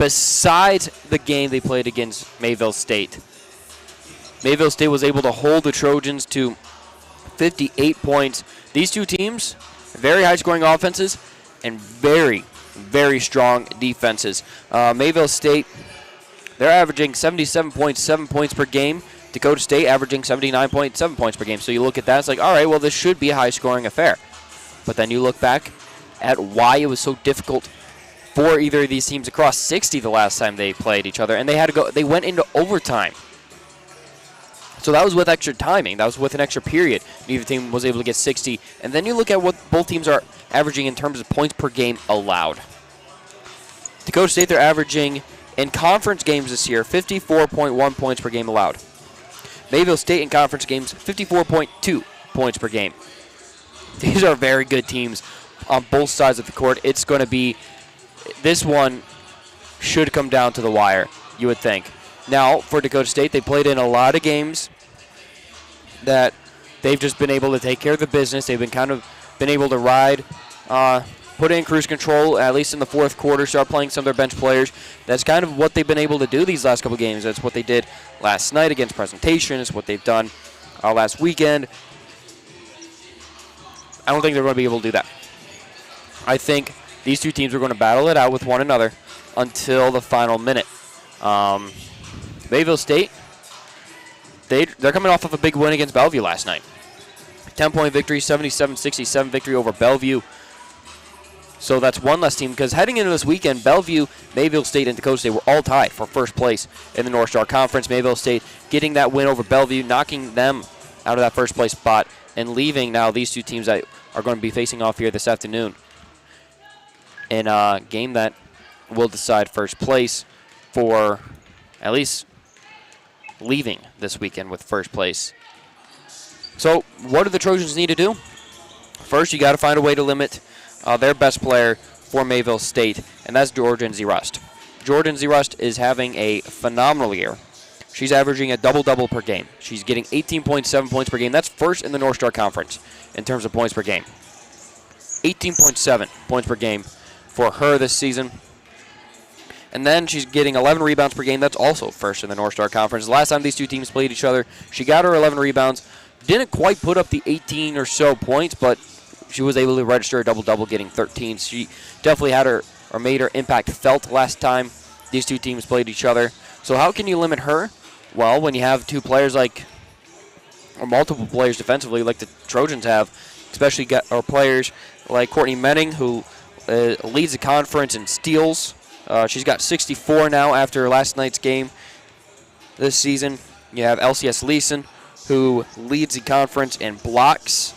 besides the game they played against Mayville State. Mayville State was able to hold the Trojans to 58 points. These two teams, very high-scoring offenses and very, very strong defenses. Mayville State, they're averaging 77.7 points per game. Dakota State averaging 79.7 points per game. So you look at that, it's like, all right, well, this should be a high-scoring affair. But then you look back at why it was so difficult for either of these teams to cross 60 the last time they played each other, and they went into overtime. So that was with extra timing. That was with an extra period. Neither team was able to get 60. And then you look at what both teams are averaging in terms of points per game allowed. Dakota State, they're averaging, in conference games this year, 54.1 points per game allowed. Mayville State in conference games, 54.2 points per game. These are very good teams on both sides of the court. It's going to be, this one should come down to the wire, you would think. Now, for Dakota State, they played in a lot of games that they've just been able to take care of the business. They've been able to ride, put in cruise control, at least in the fourth quarter, start playing some of their bench players. That's kind of what they've been able to do these last couple games. That's what they did last night against Presentation. It's what they've done last weekend. I don't think they're going to be able to do that. I think these two teams are going to battle it out with one another until the final minute. Mayville State, they're coming off of a big win against Bellevue last night. 10-point victory, 77-67 victory over Bellevue. So that's one less team, because heading into this weekend, Bellevue, Mayville State, and Dakota State were all tied for first place in the North Star Conference. Mayville State getting that win over Bellevue, knocking them out of that first place spot, and leaving now these two teams that are going to be facing off here this afternoon in a game that will decide first place for at least leaving this weekend with first place. So what do the Trojans need to do? First, you got to find a way to limit their best player for Mayville State, and that's Jordan Zerust. Jordan Zerust is having a phenomenal year. She's averaging a double-double per game. She's getting 18.7 points per game. That's first in the North Star Conference in terms of points per game. 18.7 points per game for her this season. And then she's getting 11 rebounds per game. That's also first in the North Star Conference. The last time these two teams played each other, she got her 11 rebounds. Didn't quite put up the 18 or so points, but she was able to register a double-double, getting 13. She definitely had her, or made her impact felt last time these two teams played each other. So how can you limit her? Well, when you have two players like, or multiple players defensively like the Trojans have, especially players like Courtney Menning, who leads the conference in steals. She's got 64 now after last night's game this season. You have LCS Leeson, who leads the conference in blocks.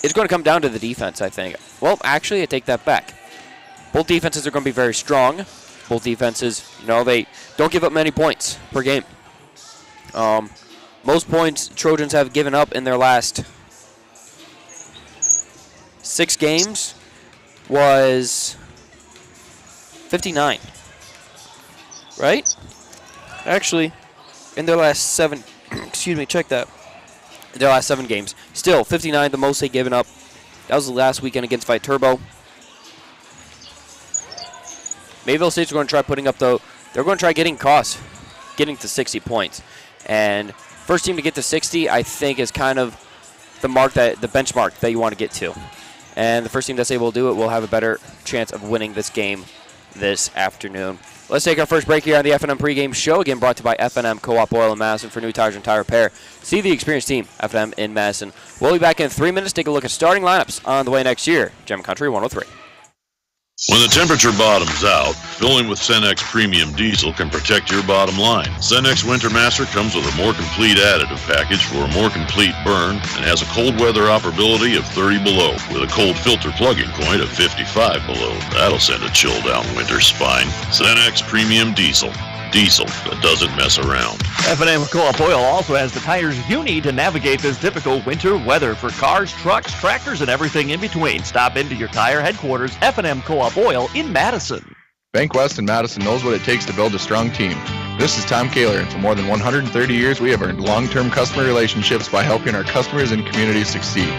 It's going to come down to the defense, I think. Well, actually, I take that back. Both defenses are going to be very strong. Both defenses, they don't give up many points per game. Most points Trojans have given up in their last 6 games was 59. Right? Actually, in their last 7, check that. In their last 7 games. Still, 59, the most they've given up. That was the last weekend against Viterbo. Mayville State's going to try putting up, they're going to try getting to 60 points. And first team to get to 60, I think, is kind of the benchmark that you want to get to. And the first team that's able to do it will have a better chance of winning this game this afternoon. Let's take our first break here on the FNM pregame show. Again, brought to you by FNM Co-op Oil in Madison for new tires and tire repair. See the experienced team, FNM in Madison. We'll be back in 3 minutes. Take a look at starting lineups on the way next year. Gem Country 103. When the temperature bottoms out, filling with Cenex Premium Diesel can protect your bottom line. Cenex Winter Master comes with a more complete additive package for a more complete burn and has a cold weather operability of 30 below with a cold filter plugging point of 55 below. That'll send a chill down winter's spine. Cenex Premium Diesel. Diesel that doesn't mess around. F&M Co-op Oil also has the tires you need to navigate this difficult winter weather for cars, trucks, tractors, and everything in between. Stop into your tire headquarters, F&M Co-op Oil in Madison. Bank West in Madison knows what it takes to build a strong team. This is Tom Kaler, and for more than 130 years, we have earned long-term customer relationships by helping our customers and communities succeed.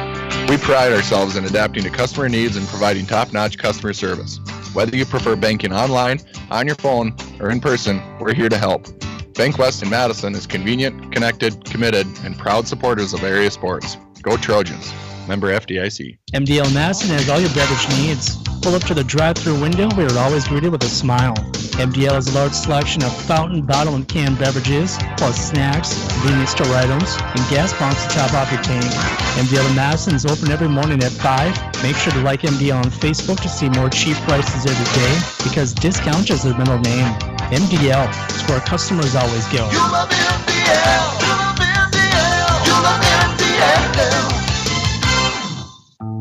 We pride ourselves in adapting to customer needs and providing top-notch customer service. Whether you prefer banking online, on your phone, or in person, we're here to help. Bank West in Madison is convenient, connected, committed, and proud supporters of area sports. Go Trojans. Member FDIC. MDL Madison has all your beverage needs. Pull up to the drive-thru window where you're always greeted with a smile. MDL has a large selection of fountain, bottle, and canned beverages, plus snacks, convenience store items, and gas pumps to top off your tank. MDL in Madison is open every morning at 5. Make sure to like MDL on Facebook to see more cheap prices every day, because discount is their middle name. MDL is where customers always go. You love MDL. You love MDL. You love MDL.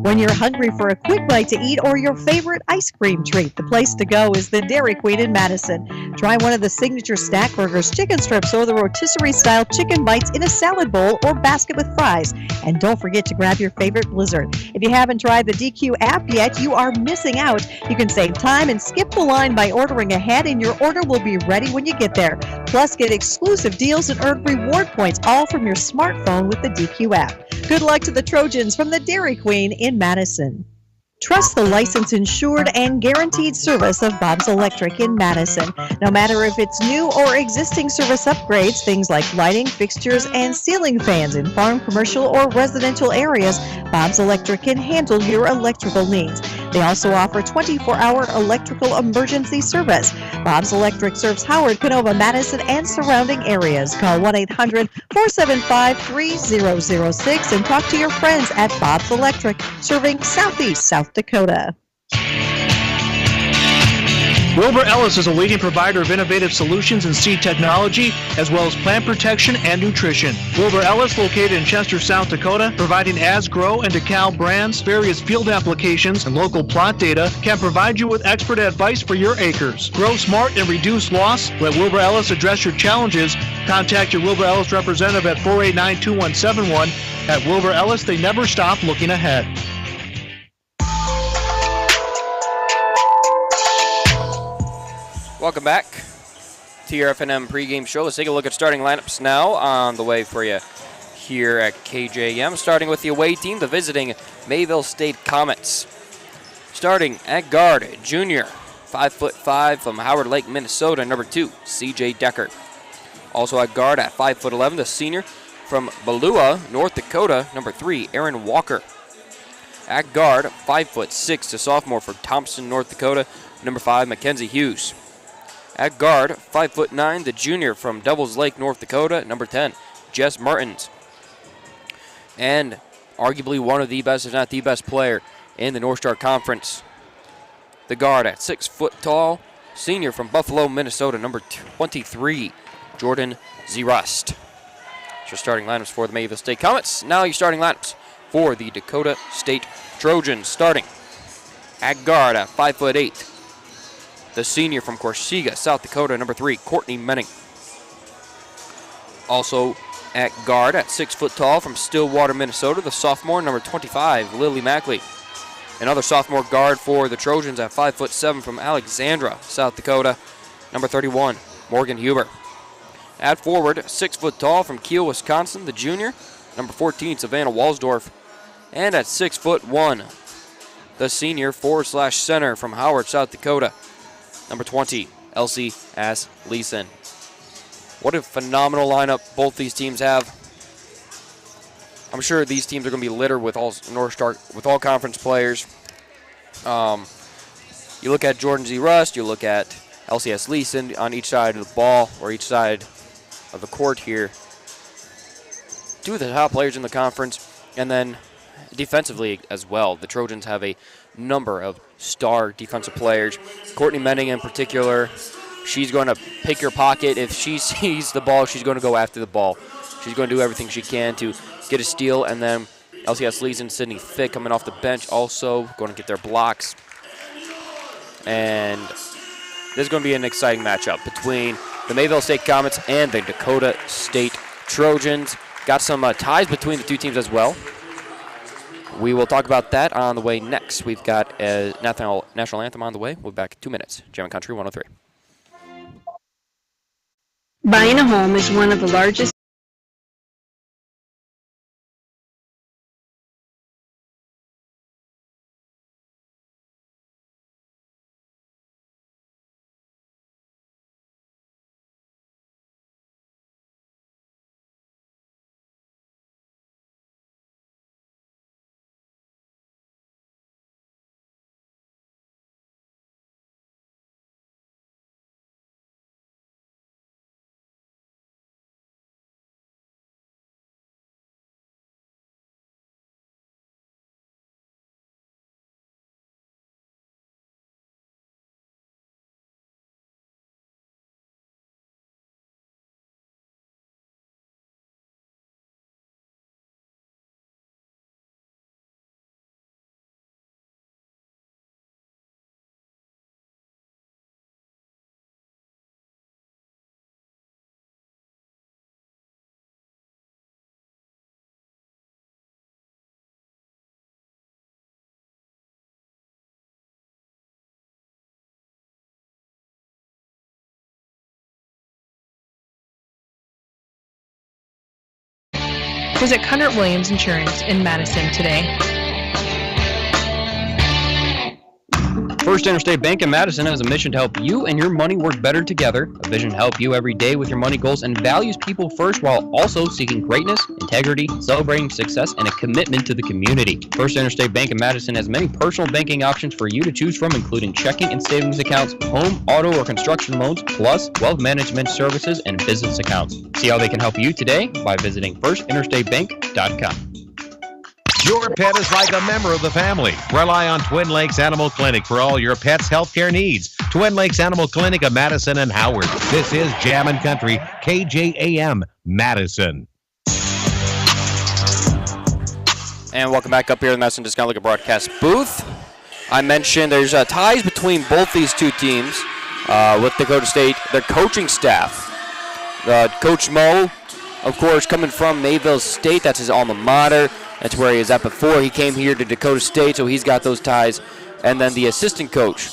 When you're hungry for a quick bite to eat or your favorite ice cream treat, the place to go is the Dairy Queen in Madison. Try one of the signature snack burgers, chicken strips, or the rotisserie-style chicken bites in a salad bowl or basket with fries. And don't forget to grab your favorite Blizzard. If you haven't tried the DQ app yet, you are missing out. You can save time and skip the line by ordering ahead, and your order will be ready when you get there. Plus, get exclusive deals and earn reward points, all from your smartphone with the DQ app. Good luck to the Trojans from the Dairy Queen in Madison. Trust the licensed, insured, and guaranteed service of Bob's Electric in Madison. No matter if it's new or existing service upgrades, things like lighting, fixtures, and ceiling fans in farm, commercial, or residential areas, Bob's Electric can handle your electrical needs. They also offer 24-hour electrical emergency service. Bob's Electric serves Howard, Canova, Madison, and surrounding areas. Call 1-800-475-3006 and talk to your friends at Bob's Electric, serving Southeast South Dakota. Wilbur Ellis is a leading provider of innovative solutions in seed technology, as well as plant protection and nutrition. Wilbur Ellis, located in Chester, South Dakota, providing Asgrow and DeKalb brands, various field applications, and local plot data, can provide you with expert advice for your acres. Grow smart and reduce loss. Let Wilbur Ellis address your challenges. Contact your Wilbur Ellis representative at 489-2171. At Wilbur Ellis, they never stop looking ahead. Welcome back to your FNM pregame show. Let's take a look at starting lineups now on the way for you here at KJM. Starting with the away team, the visiting Mayville State Comets. Starting at guard, junior, 5'5" from Howard Lake, Minnesota, number 2, CJ Decker. Also at guard at 5'11", the senior from Balua, North Dakota, number 3, Aaron Walker. At guard, 5'6", the sophomore from Thompson, North Dakota, number 5, Mackenzie Hughes. At guard, 5'9", the junior from Devils Lake, North Dakota, number 10, Jess Martins. And arguably one of the best, if not the best player in the North Star Conference, the guard at 6 foot tall, senior from Buffalo, Minnesota, number 23, Jordan Zerust. That's your starting lineups for the Mayville State Comets. Now your starting lineups for the Dakota State Trojans. Starting at guard at 5'8", the senior from Corsica, South Dakota, number 3, Courtney Menning. Also at guard at 6 foot tall from Stillwater, Minnesota, the sophomore, number 25, Lily Mackley. Another sophomore guard for the Trojans at 5'7" from Alexandra, South Dakota, number 31, Morgan Huber. At forward, 6 foot tall from Kiel, Wisconsin, the junior, number 14, Savannah Walsdorf. And at 6'1", the senior /center from Howard, South Dakota, number 20, Elsie Leeson. What a phenomenal lineup both these teams have. I'm sure these teams are going to be littered with all North Star, with all conference players. You look at Jordan Z. Rust, you look at LCS Leeson on each side of the ball, or each side of the court here. Two of the top players in the conference, and then defensively as well. The Trojans have a number of star defensive players. Courtney Menning in particular, she's going to pick your pocket. If she sees the ball, she's going to go after the ball. She's going to do everything she can to get a steal. And then LCS Leeson, Sydney Fick coming off the bench, also going to get their blocks. And this is going to be an exciting matchup between the Mayville State Comets and the Dakota State Trojans. Got some ties between the two teams as well. We will talk about that on the way next. We've got a national anthem on the way. We'll be back in 2 minutes. German Country 103. Buying a home is one of the largest Visit Cunard Williams Insurance in Madison today. First Interstate Bank in Madison has a mission to help you and your money work better together, a vision to help you every day with your money goals, and values people first while also seeking greatness, integrity, celebrating success, and a commitment to the community. First Interstate Bank in Madison has many personal banking options for you to choose from, including checking and savings accounts, home, auto, or construction loans, plus wealth management services and business accounts. See how they can help you today by visiting firstinterstatebank.com. Your pet is like a member of the family. Rely on Twin Lakes Animal Clinic for all your pet's healthcare needs. Twin Lakes Animal Clinic of Madison and Howard. This is Jammin' Country, KJAM, Madison. And welcome back up here in the Madison Discount Liquor broadcast booth. I mentioned there's ties between both these two teams with Dakota State, their coaching staff. Coach Mo, of course, coming from Mayville State. That's his alma mater. That's where he was at before he came here to Dakota State, so he's got those ties. And then the assistant coach,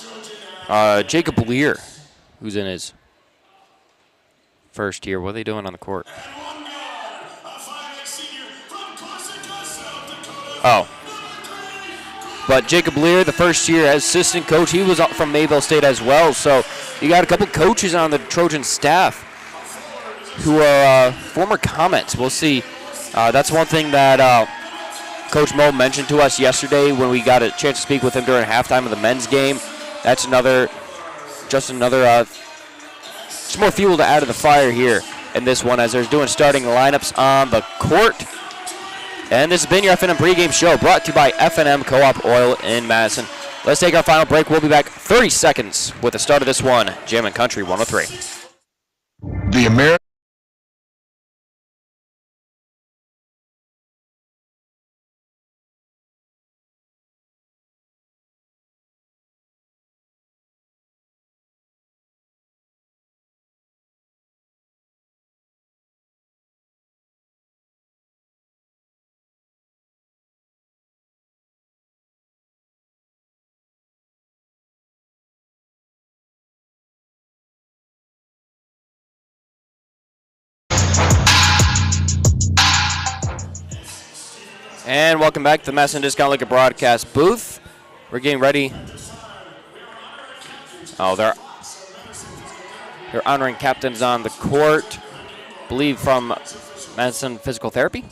Jacob Lear, who's in his first year. What are they doing on the court? Oh. But Jacob Lear, the first year as assistant coach, he was from Mayville State as well. So you got a couple coaches on the Trojan staff who are former Comets. We'll see. That's one thing that Coach Mo mentioned to us yesterday when we got a chance to speak with him during halftime of the men's game. That's just more fuel to add to the fire here in this one as they're doing starting lineups on the court. And this has been your FNM pregame show brought to you by FNM Co-op Oil in Madison. Let's take our final break. We'll be back 30 seconds with the start of this one. Jammin' Country 103. The American And welcome back to the Madison Discount Liquor broadcast booth. We're getting ready. Oh, they're honoring captains on the court. I believe from Madison Physical Therapy.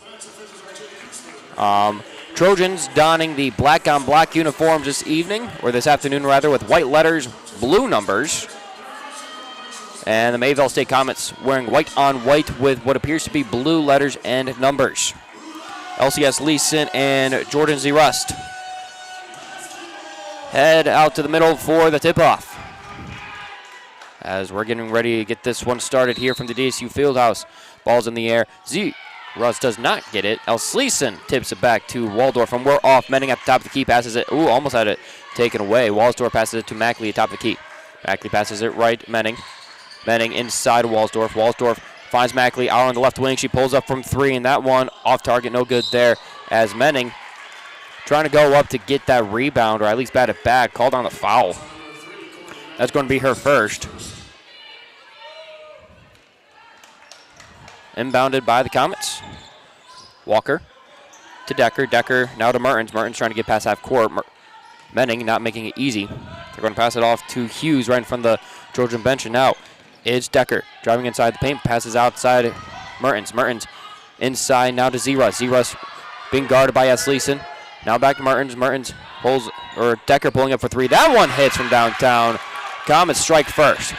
Trojans donning the black on black uniforms this evening, or this afternoon rather, with white letters, blue numbers. And the Mayville State Comets wearing white on white with what appears to be blue letters and numbers. LCS Leeson and Jordan Z. Rust head out to the middle for the tip-off. As we're getting ready to get this one started here from the DSU Fieldhouse. Ball's in the air. Z. Rust does not get it. Leeson tips it back to Waldorf, and we're off. Menning at the top of the key passes it. Ooh, almost had it taken away. Walsdorf passes it to Mackley at top of the key. Mackley passes it right. Menning inside Walsdorf. Walsdorf finds Mackley out on the left wing. She pulls up from three, and that one off target, no good there. As Menning trying to go up to get that rebound, or at least bat it back, called on the foul. That's going to be her first. Inbounded by the Comets. Walker to Decker. Decker now to Mertens. Mertens trying to get past half court. Menning not making it easy. They're going to pass it off to Hughes right in front of the Trojan bench, and now it's Decker driving inside the paint, passes outside Mertens. Mertens inside now to Z-Rus. Z-Rus being guarded by Leeson. Now back to Mertens. Mertens pulls, or Decker pulling up for three. That one hits from downtown. Comets strike first.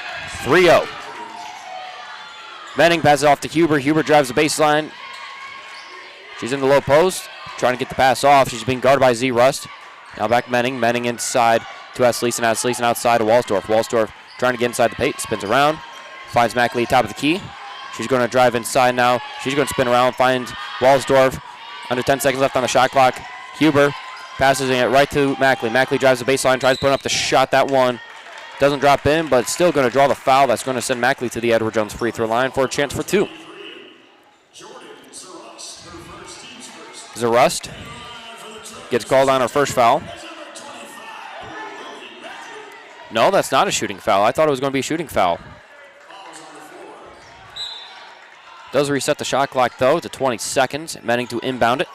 3-0. Menning passes off to Huber. Huber drives the baseline. She's in the low post, trying to get the pass off. She's being guarded by Z-Rust. Now back Menning. Menning inside to Leeson. Leeson outside to Walsdorf. Walsdorf trying to get inside the paint. Spins around. Finds Mackley top of the key. She's going to drive inside now. She's going to spin around. Finds Walsdorf. Under 10 seconds left on the shot clock. Huber passes it right to Mackley. Mackley drives the baseline. Tries to put up the shot. That one doesn't drop in, but still going to draw the foul. That's going to send Mackley to the Edward Jones free throw line for a chance for two. Zarust gets called on her first foul. No, that's not a shooting foul. I thought it was going to be a shooting foul. Does reset the shot clock, though, to 20 seconds. Menning to inbound it.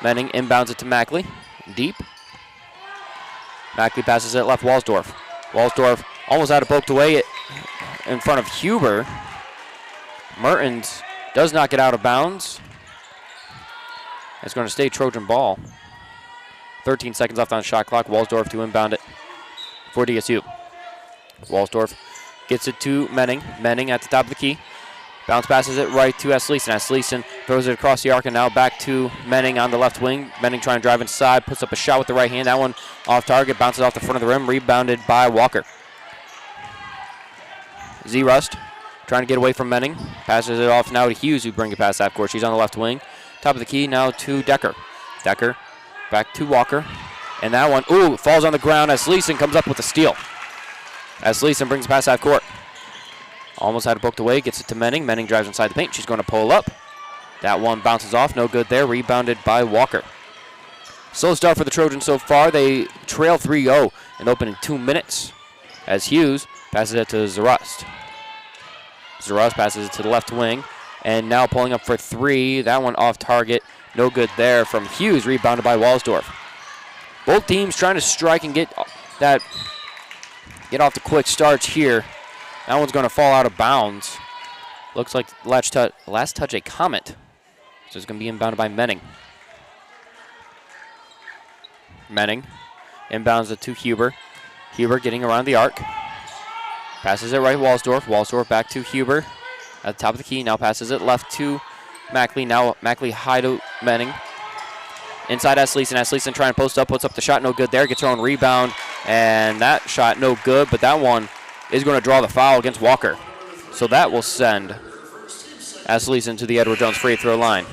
Menning inbounds it to Mackley. Deep. Mackley passes it left, Walsdorf. Walsdorf almost had it poked away in front of Huber. Mertens does not get out of bounds. It's going to stay Trojan ball. 13 seconds left on the shot clock. Walsdorf to inbound it for DSU. Walsdorf gets it to Menning. Menning at the top of the key. Bounce passes it right to Esleason. Esleason throws it across the arc and now back to Menning on the left wing. Menning trying to drive inside, puts up a shot with the right hand. That one off target, bounces off the front of the rim, rebounded by Walker. Z-Rust trying to get away from Menning. Passes it off now to Hughes, who brings it past half court. She's on the left wing. Top of the key now to Decker. Decker back to Walker. And that one, falls on the ground as Esleason comes up with a steal. Esleason brings it past half court. Almost had it booked away, gets it to Menning. Menning drives inside the paint. She's going to pull up. That one bounces off, no good there. Rebounded by Walker. Slow start for the Trojans so far. They trail 3-0 in the opening 2 minutes as Hughes passes it to Zarust. Zarust passes it to the left wing. And now pulling up for three. That one off target. No good there from Hughes. Rebounded by Walsdorf. Both teams trying to strike and get off the quick starts here. That one's going to fall out of bounds. Looks like last touch a Comet. So it's going to be inbounded by Menning. Menning inbounds it to Huber. Huber getting around the arc. Passes it right Walsdorf. Walsdorf back to Huber. At the top of the key, now passes it left to Mackley. Now Mackley high to Menning. Inside Esleason. Esleason trying to post up, puts up the shot, no good there. Gets her own rebound, and that shot no good, but that one is going to draw the foul against Walker. So that will send Esleason to the Edward Jones free throw line.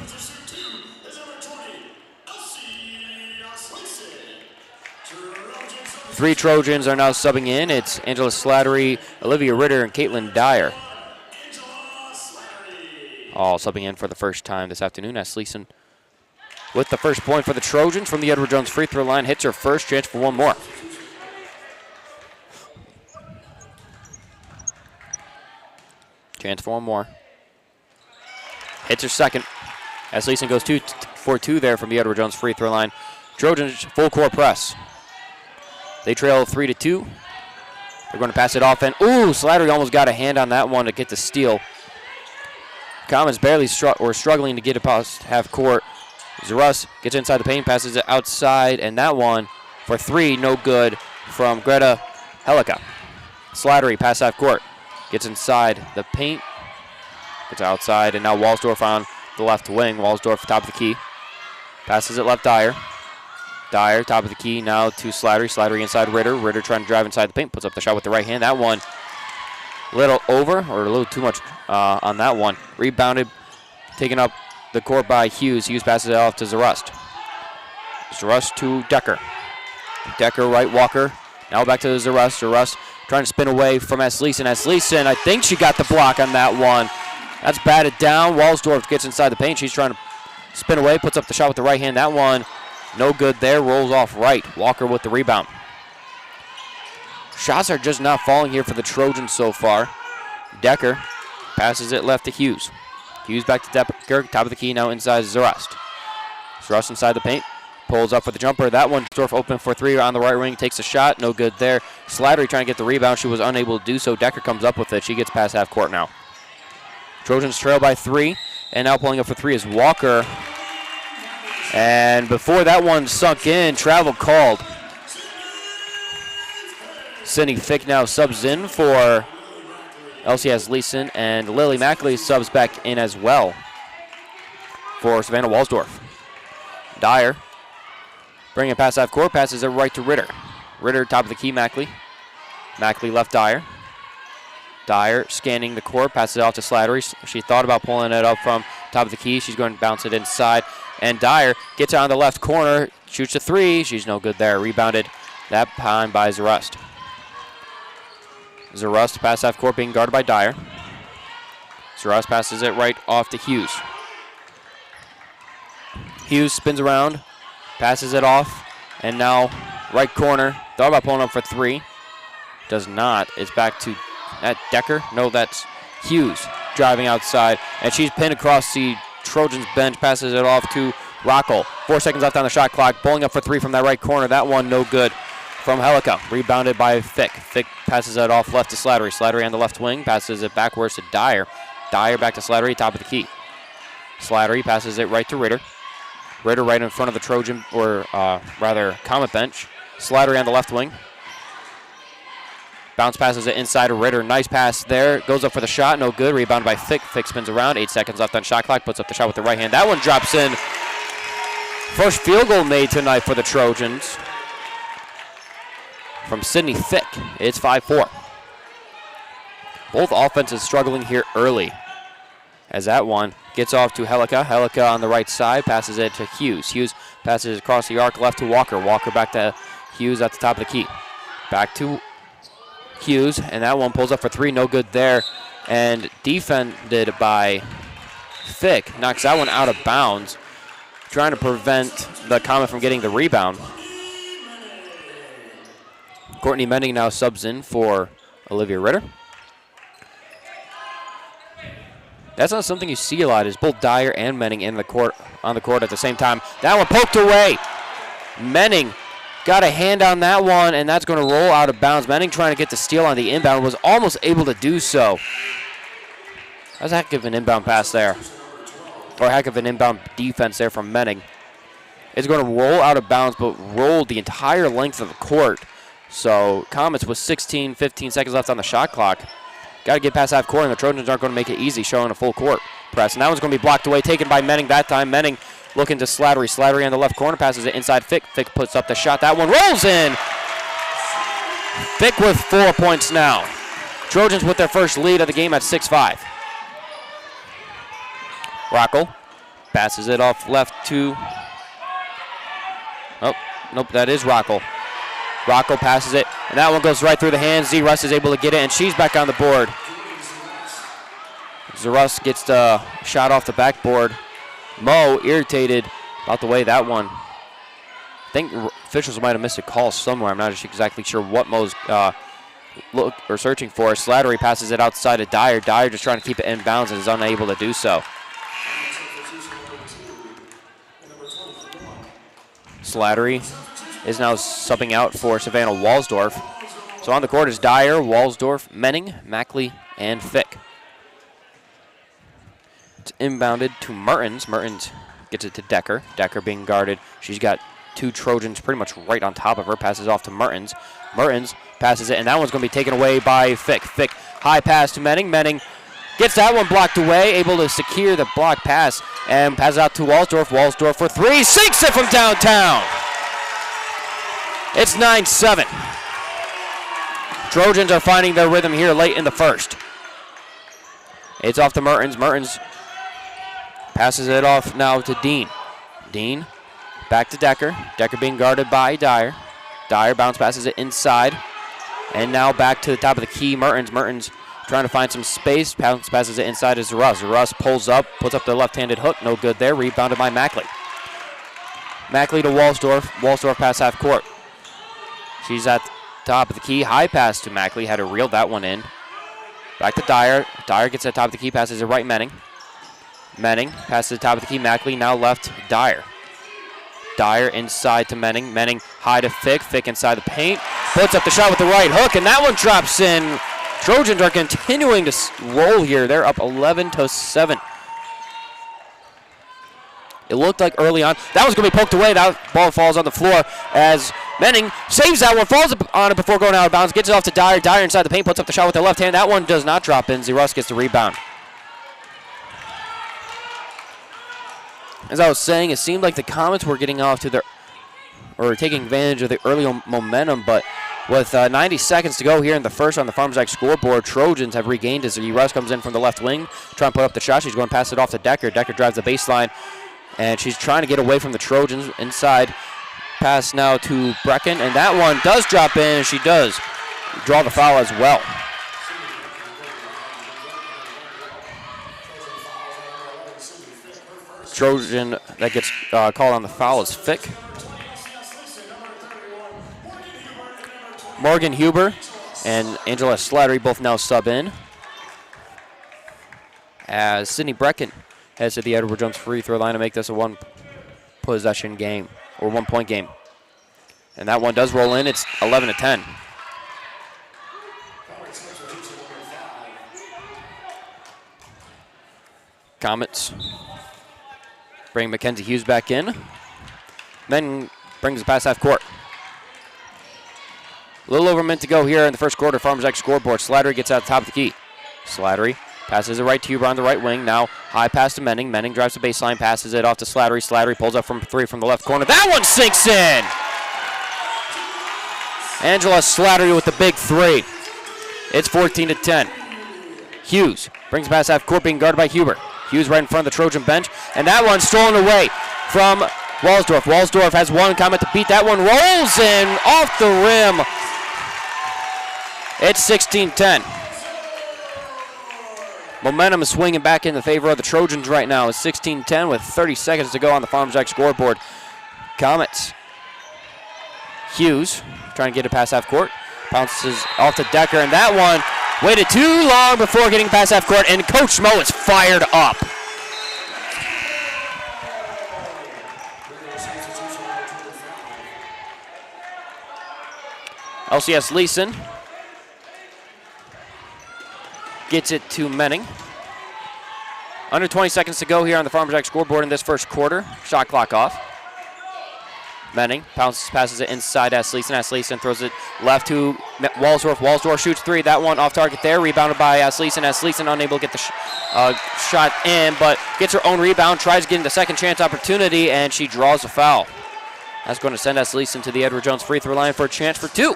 Three Trojans are now subbing in. It's Angela Slattery, Olivia Ritter, and Caitlin Dyer. All subbing in for the first time this afternoon. Esleason with the first point for the Trojans from the Edward Jones free throw line. Hits her first, chance for one more. Chance for one more. Hits her second. Esleason goes 2 for 2 there from the Edward Jones free throw line. Trojans full court press. They trail 3-2. They're going to pass it off, and Slattery almost got a hand on that one to get the steal. Comets barely struggling to get it past half court. Zarus gets inside the paint, passes it outside, and that one for three, no good from Greta Helika. Slattery pass half court, gets inside the paint, gets outside, and now Walsdorf on the left wing. Walsdorf top of the key, passes it left Dyer. Dyer top of the key now to Slattery. Slattery inside Ritter. Ritter trying to drive inside the paint, puts up the shot with the right hand. That one a little over, or a little too much on that one. Rebounded, taken up the court by Hughes. Hughes passes it off to Zarust. Zarust to Decker. Decker right, Walker. Now back to Zarust. Zarust trying to spin away from Esleason. Esleason, I think she got the block on that one. That's batted down. Walsdorf gets inside the paint. She's trying to spin away, puts up the shot with the right hand. That one, no good there. Rolls off right. Walker with the rebound. Shots are just not falling here for the Trojans so far. Decker passes it left to Hughes. Hughes back to Decker, top of the key now inside Zarust. Zarust inside the paint, pulls up for the jumper. That one, Dorf open for three on the right wing, takes a shot, no good there. Slattery trying to get the rebound, she was unable to do so. Decker comes up with it, she gets past half court now. Trojans trail by three, and now pulling up for three is Walker. And before that one sunk in, travel called. Sydney Fick now subs in for Elsie Esleason, and Lily Mackley subs back in as well for Savannah Walsdorf. Dyer bringing it past half court, passes it right to Ritter. Ritter top of the key, Mackley. Mackley left Dyer. Dyer scanning the court, passes it off to Slattery. She thought about pulling it up from top of the key. She's going to bounce it inside, and Dyer gets it on the left corner, shoots a three. She's no good there. Rebounded that time by Zarust. Zarust pass half court being guarded by Dyer. Zarust passes it right off to Hughes. Hughes spins around, passes it off, and now right corner. Thought about pulling up for three. Does not. It's back to that Decker. No, that's Hughes. driving outside, and she's pinned across the Trojans bench, passes it off to Rockel. 4 seconds left on the shot clock, bowling up for three from that right corner. That one no good from Helica. Rebounded by Fick. Fick passes it off left to Slattery. Slattery on the left wing, passes it backwards to Dyer. Dyer back to Slattery, top of the key. Slattery passes it right to Ritter. Ritter right in front of the Trojan, or rather Comet bench. Slattery on the left wing. Bounce passes it inside of Ritter. Nice pass there. Goes up for the shot. No good. Rebounded by Fick. Fick spins around. 8 seconds left on shot clock. Puts up the shot with the right hand. That one drops in. First field goal made tonight for the Trojans from Sydney Fick. It's 5-4. Both offenses struggling here early. As that one gets off to Helica. Helica on the right side. Passes it to Hughes. Hughes passes across the arc left to Walker. Walker back to Hughes at the top of the key. Back to Hughes, and that one pulls up for three, no good there. And defended by Fick, knocks that one out of bounds, trying to prevent the Comet from getting the rebound. Courtney Menning now subs in for Olivia Ritter. That's not something you see a lot, is both Dyer and Menning on the court at the same time. That one poked away. Menning got a hand on that one, and that's going to roll out of bounds. Menning trying to get the steal on the inbound, was almost able to do so. That's a heck of an inbound pass there. Or a heck of an inbound defense there from Menning. It's going to roll out of bounds, but rolled the entire length of the court. So Comets with 15 seconds left on the shot clock. Got to get past half court, and the Trojans aren't going to make it easy, showing a full court press. And that one's going to be blocked away, taken by Menning that time. Menning looking to Slattery. Slattery on the left corner, passes it inside Fick. Fick puts up the shot. That one rolls in. Fick with 4 points now. Trojans with their first lead of the game at 6-5. Rockel passes it off left to... Oh, nope, that is Rockel. Rockel passes it, and that one goes right through the hands. Z. Russ is able to get it, and she's back on the board. Russ gets the shot off the backboard. Mo irritated about the way that one. I think officials might have missed a call somewhere. I'm not exactly sure what Mo's searching for. Slattery passes it outside of Dyer. Dyer just trying to keep it in bounds and is unable to do so. Slattery is now subbing out for Savannah Walsdorf. So on the court is Dyer, Walsdorf, Menning, Mackley, and Fick. It's inbounded to Mertens. Mertens gets it to Decker. Decker being guarded. She's got two Trojans pretty much right on top of her. Passes off to Mertens. Mertens passes it, and that one's going to be taken away by Fick. Fick, high pass to Menning. Menning gets that one blocked away, able to secure the block pass, and passes out to Walsdorf. Walsdorf for three, sinks it from downtown. It's 9-7. Trojans are finding their rhythm here late in the first. It's off to Mertens. Mertens passes it off now to Dean. Dean back to Decker. Decker being guarded by Dyer. Dyer bounce passes it inside. And now back to the top of the key. Mertens. Mertens trying to find some space. Bounce passes it inside to Zaruss. Zaruss pulls up, puts up the left-handed hook. No good there. Rebounded by Mackley. Mackley to Walsdorf. Walsdorf pass half court. She's at the top of the key. High pass to Mackley. Had to reel that one in. Back to Dyer. Dyer gets at the top of the key. Passes it right Menning. Menning passes the top of the key. Mackley now left Dyer. Dyer inside to Menning. Menning high to Fick. Fick inside the paint. Puts up the shot with the right hook, and that one drops in. Trojans are continuing to roll here. They're up 11-7. It looked like early on. That was going to be poked away. That ball falls on the floor as Menning saves that one, falls on it before going out of bounds, gets it off to Dyer. Dyer inside the paint, puts up the shot with the left hand. That one does not drop in. Zeruss gets the rebound. As I was saying, it seemed like the Comets were getting off to their, or taking advantage of the early momentum, but with 90 seconds to go here in the first on the Farmers Ag scoreboard, Trojans have regained as Russ comes in from the left wing, trying to put up the shot. She's going to pass it off to Decker. Decker drives the baseline, and she's trying to get away from the Trojans inside. Pass now to Brecken, and that one does drop in, and she does draw the foul as well. Trojan that gets called on the foul is Fick. Morgan Huber and Angela Slattery both now sub in. as Sydney Brecken heads to the Edward Jones free throw line to make this a one-possession game, or one-point game. And that one does roll in. It's 11-10. Comets bring Mackenzie Hughes back in. Then brings it past half court. A little over a minute to go here in the first quarter. Farmers X scoreboard. Slattery gets out the top of the key. Slattery passes it right to Huber on the right wing. Now high pass to Menning. Menning drives the baseline, passes it off to Slattery. Slattery pulls up from three from the left corner. That one sinks in! Angela Slattery with the big three. It's 14-10. Hughes brings past half court, being guarded by Huber. Hughes right in front of the Trojan bench, and that one's stolen away from Walsdorf. Walsdorf has one comment to beat. That one rolls in off the rim. It's 16-10. Momentum is swinging back in the favor of the Trojans right now. It's 16-10 with 30 seconds to go on the Farmers X scoreboard. Comets. Hughes trying to get it past half court. Bounces off to Decker, and that one waited too long before getting past half court, and Coach Mo is fired up. LCS Leeson gets it to Menning. Under 20 seconds to go here on the Farmers X scoreboard in this first quarter. Shot clock off. Menning passes it inside Asleason. Asleason throws it left to Walsdorf. Walsdorf shoots three. That one off target there. Rebounded by Asleason. Asleason unable to get the shot in, but gets her own rebound. Tries getting the second chance opportunity, and she draws a foul. That's going to send Asleason to the Edward Jones free throw line for a chance for two.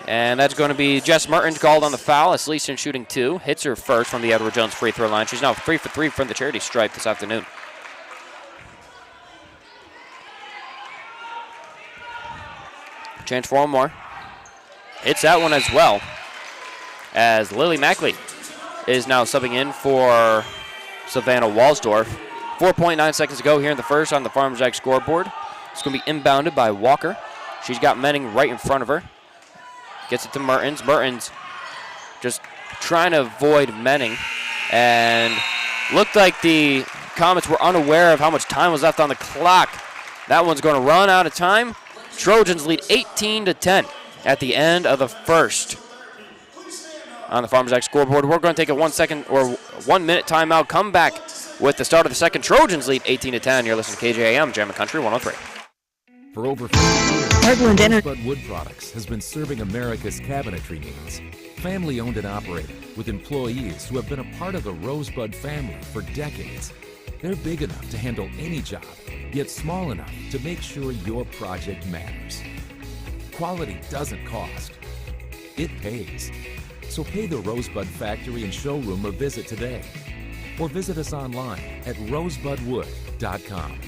And that's going to be Jess Mertens called on the foul. Asleason shooting two. Hits her first from the Edward Jones free throw line. She's now 3 for 3 from the charity stripe this afternoon. Chance for one more. Hits that one as well, as Lily Mackley is now subbing in for Savannah Walsdorf. 4.9 seconds to go here in the first on the Farmers X scoreboard. It's going to be inbounded by Walker. She's got Menning right in front of her. Gets it to Mertens. Mertens just trying to avoid Menning. And looked like the Comets were unaware of how much time was left on the clock. That one's going to run out of time. Trojans lead 18-10 at the end of the first. On the Farmers X scoreboard, we're going to take a 1 second or 1 minute timeout. Come back with the start of the second. Trojans lead 18-10. You're listening to KJAM, Jammin' Country 103. For over 50 years, Rosebud Wood Products has been serving America's cabinetry needs. Family-owned and operated, with employees who have been a part of the Rosebud family for decades. They're big enough to handle any job, yet small enough to make sure your project matters. Quality doesn't cost. It pays. So pay the Rosebud Factory and Showroom a visit today. Or visit us online at rosebudwood.com.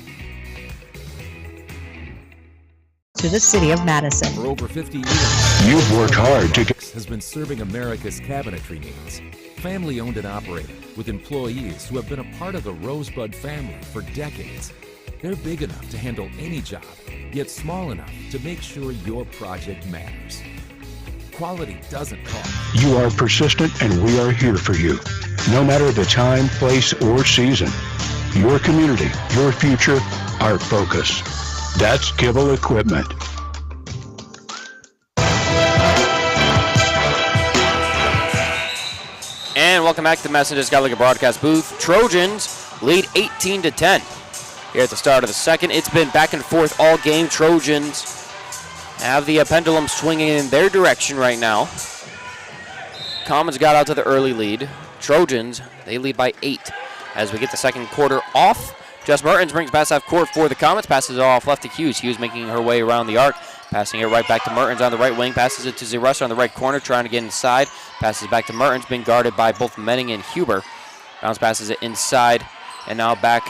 To the city of Madison. For over 50 years, you've worked hard to get has been serving America's cabinetry needs. Family-owned and operated, with employees who have been a part of the Rosebud family for decades. They're big enough to handle any job, yet small enough to make sure your project matters. Quality doesn't cost. You are persistent, and we are here for you. No matter the time, place, or season. Your community, your future, our focus. That's Kibble Equipment. And welcome back to the Messenger Scott Liquor broadcast booth. Trojans lead 18-10 here at the start of the second. It's been back and forth all game. Trojans have the pendulum swinging in their direction right now. Commons got out to the early lead. Trojans, they lead by 8 as we get the second quarter off. Jess Mertens brings pass half court for the Comets. Passes it off left to Hughes. Hughes making her way around the arc. Passing it right back to Mertens on the right wing. Passes it to Zerusser on the right corner, trying to get inside. Passes back to Mertens, being guarded by both Menning and Huber. Bounce passes it inside, and now back.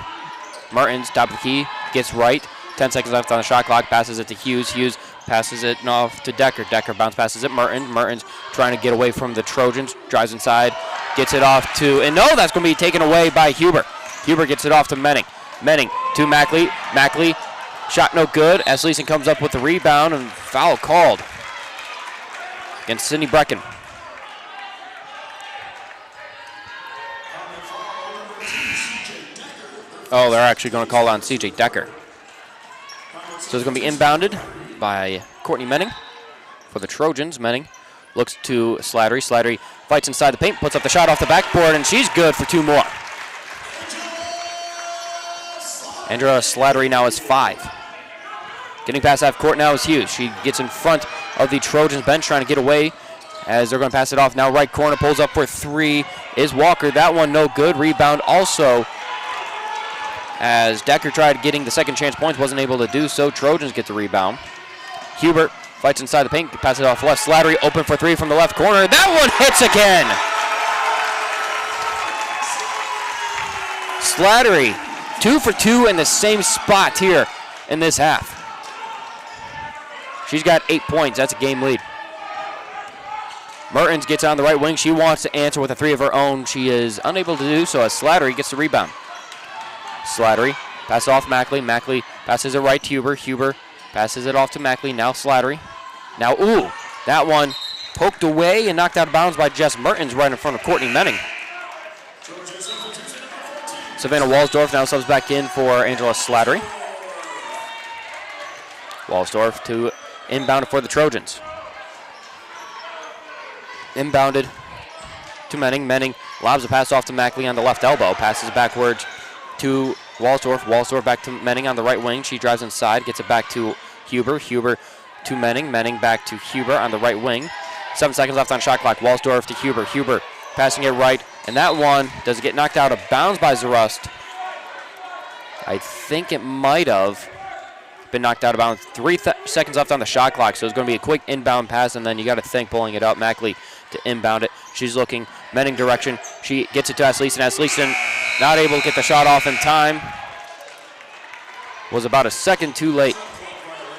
Mertens, top of the key, gets right. 10 seconds left on the shot clock. Passes it to Hughes. Hughes passes it off to Decker. Decker bounce passes it Mertens. Mertens trying to get away from the Trojans. Drives inside, gets it off to, and no, that's going to be taken away by Huber. Huber gets it off to Menning. Menning to Mackley. Mackley, shot no good. Asleason comes up with the rebound, and foul called against Sydney Brecken. Oh, they're actually going to call on C.J. Decker. So it's going to be inbounded by Courtney Menning for the Trojans. Menning looks to Slattery. Slattery fights inside the paint, puts up the shot off the backboard, and she's good for 2 more. Andrea Slattery now has 5. Getting past half court now is Hughes. She gets in front of the Trojans bench, trying to get away as they're going to pass it off. Now right corner, pulls up for 3 is Walker. That one no good. Rebound also as Decker tried getting the second chance points, wasn't able to do so. Trojans get the rebound. Hubert fights inside the paint, passes it off left. Slattery open for 3 from the left corner. That one hits again. Slattery 2 for 2 in the same spot here in this half. She's got 8 points. That's a game lead. Mertens gets on the right wing. She wants to answer with a 3 of her own. She is unable to do so as Slattery gets the rebound. Slattery passes off Mackley. Mackley passes it right to Huber. Huber passes it off to Mackley. Now Slattery. Now, ooh, that one poked away and knocked out of bounds by Jess Mertens right in front of Courtney Menning. Savannah Walsdorf now subs back in for Angela Slattery. Walsdorf to inbound for the Trojans. Inbounded to Menning. Menning lobs a pass off to Mackley on the left elbow. Passes it backwards to Walsdorf. Walsdorf back to Menning on the right wing. She drives inside, gets it back to Huber. Huber to Menning. Menning back to Huber on the right wing. 7 seconds left on shot clock. Walsdorf to Huber. Huber passing it right. And that one does get knocked out of bounds by Zarust. I think it might have been knocked out of bounds. 3 seconds left on the shot clock, so it's going to be a quick inbound pass, and then you got to think pulling it up. Mackley to inbound it. She's looking Menning direction. She gets it to Asleason. Asleason not able to get the shot off in time. Was about a second too late.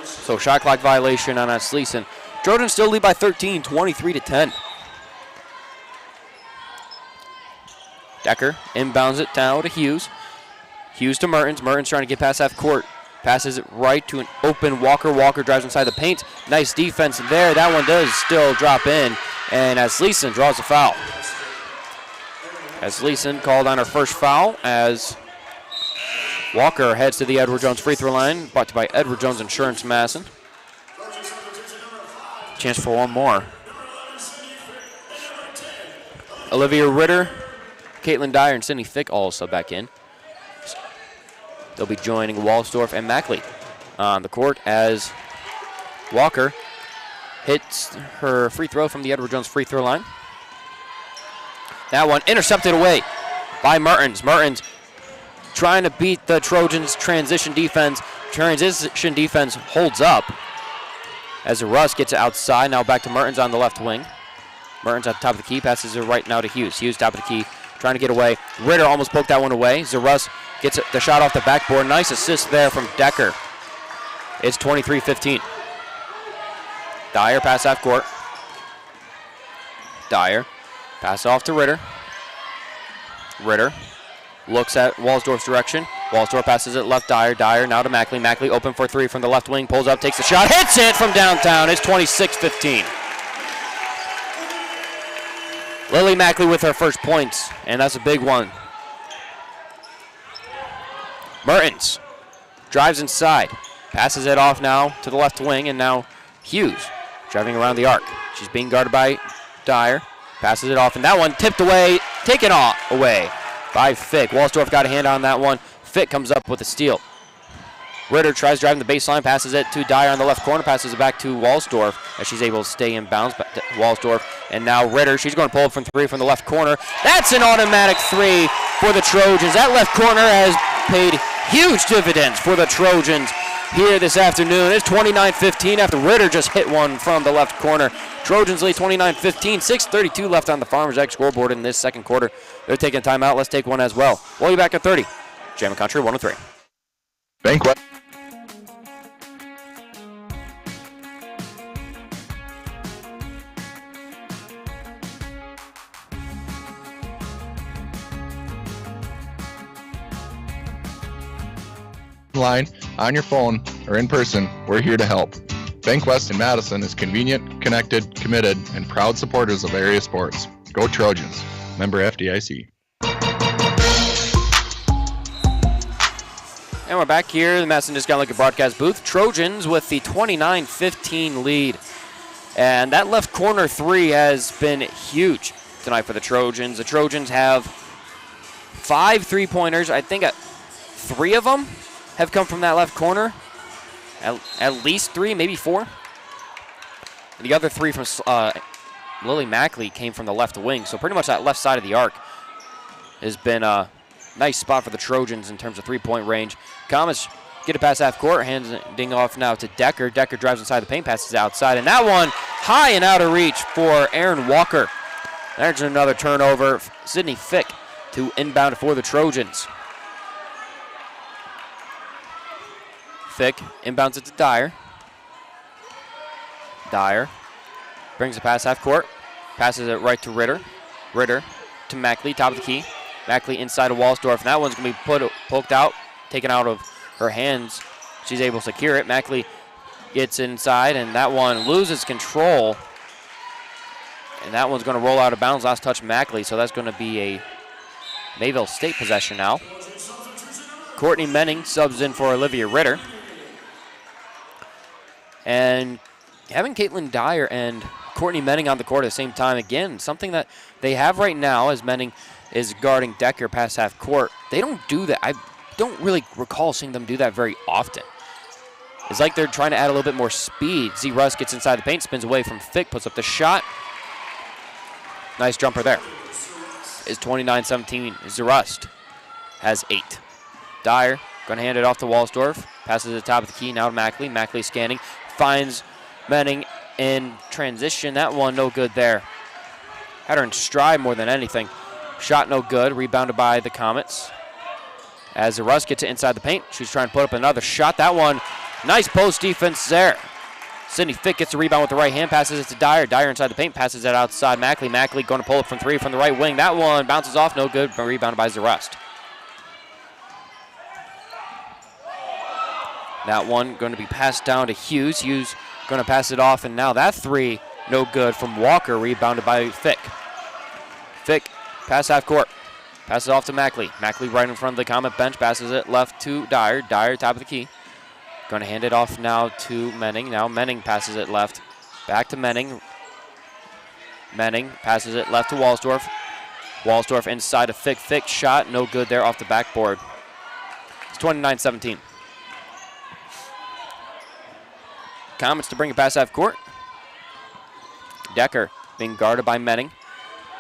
So shot clock violation on Asleason. Trojans still lead by 13, 23-10. Decker inbounds it now to Hughes. Hughes to Mertens. Mertens trying to get past half court. Passes it right to an open Walker. Walker drives inside the paint. Nice defense there. That one does still drop in. And Asleason draws a foul. Asleason called on her first foul as Walker heads to the Edward Jones free throw line. Brought to you by Edward Jones Insurance Madison. Chance for one more. Olivia Ritter, Caitlin Dyer, and Sydney Fick all sub back in. They'll be joining Walsdorf and Mackley on the court as Walker hits her free throw from the Edward Jones free throw line. That one intercepted away by Mertens. Mertens trying to beat the Trojans' transition defense. Transition defense holds up as Russ gets it outside. Now back to Mertens on the left wing. Mertens at the top of the key, passes it right now to Hughes. Hughes top of the key, trying to get away. Ritter almost poked that one away. Zarus gets the shot off the backboard. Nice assist there from Decker. It's 23-15. Dyer pass half court. Dyer pass off to Ritter. Ritter looks at Walsdorf's direction. Walsdorf passes it left Dyer. Dyer now to Mackley. Mackley open for 3 from the left wing. Pulls up, takes the shot, hits it from downtown. It's 26-15. Lily Mackley with her first points, and that's a big one. Mertens drives inside, passes it off now to the left wing, and now Hughes driving around the arc. She's being guarded by Dyer, passes it off, and that one tipped away, taken away by Fick. Walsdorf got a hand on that one. Fick comes up with a steal. Ritter tries driving the baseline, passes it to Dyer on the left corner, passes it back to Walsdorf as she's able to stay in bounds. Walsdorf, and now Ritter, she's going to pull up from 3 from the left corner. That's an automatic 3 for the Trojans. That left corner has paid huge dividends for the Trojans here this afternoon. It's 29-15 after Ritter just hit one from the left corner. Trojans lead 29-15, 6:32 left on the Farmers Egg scoreboard in this second quarter. They're taking a timeout. Let's take one as well. We'll be back at 30. Jammin' Country 103. Banquet. Line, on your phone, or in person, we're here to help. Bank West in Madison is convenient, connected, committed, and proud supporters of area sports. Go Trojans. Member FDIC. And we're back here in the Madison Discount Liquor broadcast booth. Trojans with the 29-15 lead. And that left corner three has been huge tonight for the Trojans. The Trojans have 5 3-pointers. I think 3 of them have come from that left corner. At least 3, maybe 4. The other 3 from Lily Mackley came from the left wing. So pretty much that left side of the arc has been a nice spot for the Trojans in terms of 3-point range. Comets get it past half court, handing off now to Decker. Decker drives inside the paint, passes outside, and that one high and out of reach for Aaron Walker. There's another turnover. Sydney Fick to inbound for the Trojans. Fick inbounds it to Dyer. Dyer brings it past half court, passes it right to Ritter. Ritter to Mackley, top of the key. Mackley inside of Walsdorf, and that one's going to be poked out, taken out of her hands. She's able to secure it. Mackley gets inside, and that one loses control. And that one's going to roll out of bounds. Last touch Mackley, so that's going to be a Mayville State possession now. Courtney Menning subs in for Olivia Ritter. And having Caitlin Dyer and Courtney Menning on the court at the same time, again, something that they have right now as Menning is guarding Decker past half court. They don't do that. I don't really recall seeing them do that very often. It's like they're trying to add a little bit more speed. Z. Russ gets inside the paint, spins away from Fick, puts up the shot. Nice jumper there. Is 29-17. Z. Rust has 8. Dyer going to hand it off to Walsdorf. Passes at the top of the key now to Mackley. Mackley scanning. Finds Menning in transition. That one no good there. Had her in stride more than anything. Shot no good. Rebounded by the Comets. As the Russ gets it inside the paint, she's trying to put up another shot. That one, nice post defense there. Sydney Fick gets the rebound with the right hand, passes it to Dyer. Dyer inside the paint, passes it outside Mackley. Mackley going to pull up from 3 from the right wing. That one bounces off, no good, but rebounded by Zarust. That one going to be passed down to Hughes. Hughes going to pass it off, and now that 3, no good from Walker, rebounded by Fick. Fick, pass half court. Passes it off to Mackley. Mackley right in front of the Comet bench. Passes it left to Dyer. Dyer, top of the key. Going to hand it off now to Menning. Now Menning passes it left. Back to Menning. Menning passes it left to Walsdorf. Walsdorf inside of Fick. Fick shot. No good there off the backboard. It's 29-17. Comets to bring it past half court. Decker being guarded by Menning.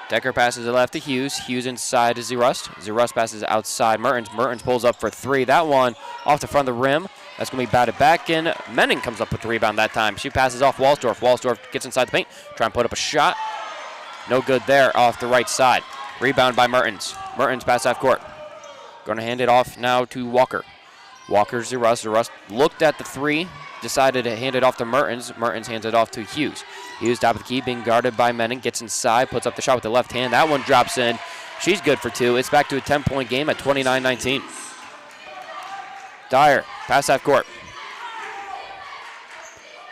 Decker passes it left to Hughes. Hughes inside to Z-Rust. Z-Rust passes outside Mertens. Mertens pulls up for 3. That one off the front of the rim. That's going to be batted back in. Menning comes up with the rebound that time. She passes off Walsdorf. Walsdorf gets inside the paint. Try and put up a shot. No good there off the right side. Rebound by Mertens. Mertens pass half court. Going to hand it off now to Walker. Walker, Z-Rust. Z-Rust looked at the 3. Decided to hand it off to Mertens. Mertens hands it off to Hughes. Hughes, top of the key, being guarded by Menning. Gets inside, puts up the shot with the left hand. That one drops in. She's good for 2. It's back to a 10-point game at 29-19. Dyer, pass half court.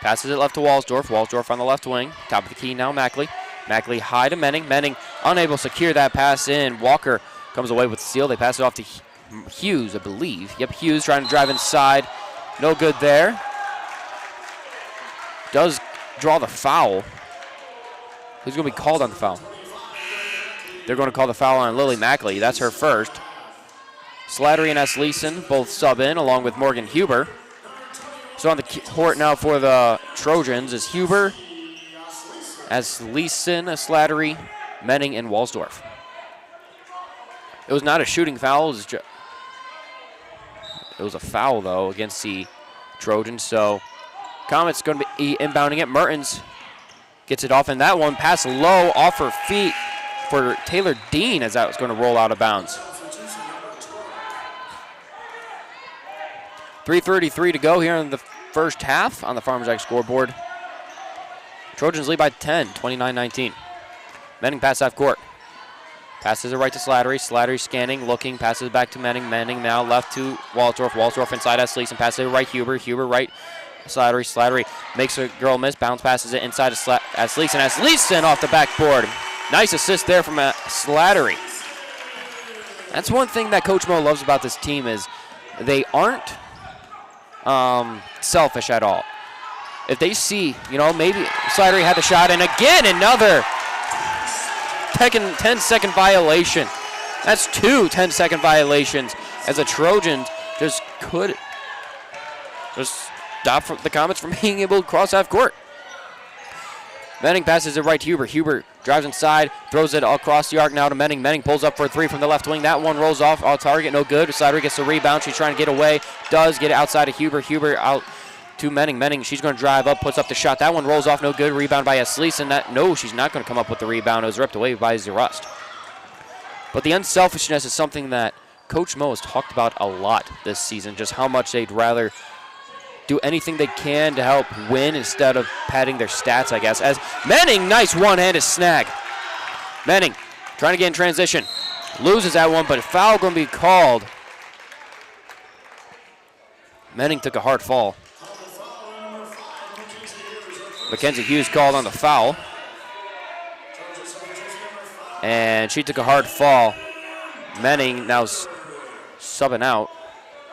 Passes it left to Walsdorf. Walsdorf on the left wing. Top of the key now, Mackley. Mackley high to Menning. Menning unable to secure that pass in. Walker comes away with the steal. They pass it off to Hughes, I believe. Yep, Hughes trying to drive inside. No good there. Does draw the foul. Who's going to be called on the foul? They're going to call the foul on Lily Mackley. That's her first. Slattery and S. Leeson both sub in along with Morgan Huber. So on the court now for the Trojans is Huber, S. Leeson, Slattery, Menning, and Walsdorf. It was not a shooting foul. It was a foul, though, against the Trojans. So Comets going to be inbounding it. Mertens gets it off, and that one pass low off her feet for Taylor Dean as that was going to roll out of bounds. 3:33 to go here in the first half on the Farmers Jack scoreboard. Trojans lead by 10, 29-19. Menning pass half court. Passes it right to Slattery. Slattery scanning, looking, passes it back to Menning. Menning now left to Walsdorf. Walsdorf inside S. Leeson. Passes it right Huber. Huber right Slattery. Slattery makes a girl miss. Bounce passes it inside to S. Leeson. S. Leeson off the backboard. Nice assist there from Slattery. That's one thing that Coach Mo loves about this team is they aren't selfish at all. If they see, maybe Slattery had the shot, and again, another 10-second violation. That's 2 10-second violations as the Trojans just could stop the Comets from being able to cross half court. Menning passes it right to Huber. Huber drives inside, throws it across the arc now to Menning. Menning pulls up for a 3 from the left wing. That one rolls off target, no good. Slattery gets the rebound. She's trying to get away. Does get it outside of Huber. Huber out to Menning. Menning, she's going to drive up, puts up the shot. That one rolls off, no good. Rebound by Asleason. No, she's not going to come up with the rebound. It was ripped away by Zerust. But the unselfishness is something that Coach Mo has talked about a lot this season, just how much they'd rather do anything they can to help win instead of padding their stats, I guess. As Menning, nice one-handed snag. Menning trying to get in transition. Loses that one, but a foul going to be called. Menning took a hard fall. Mackenzie Hughes called on the foul. And she took a hard fall. Menning now subbing out.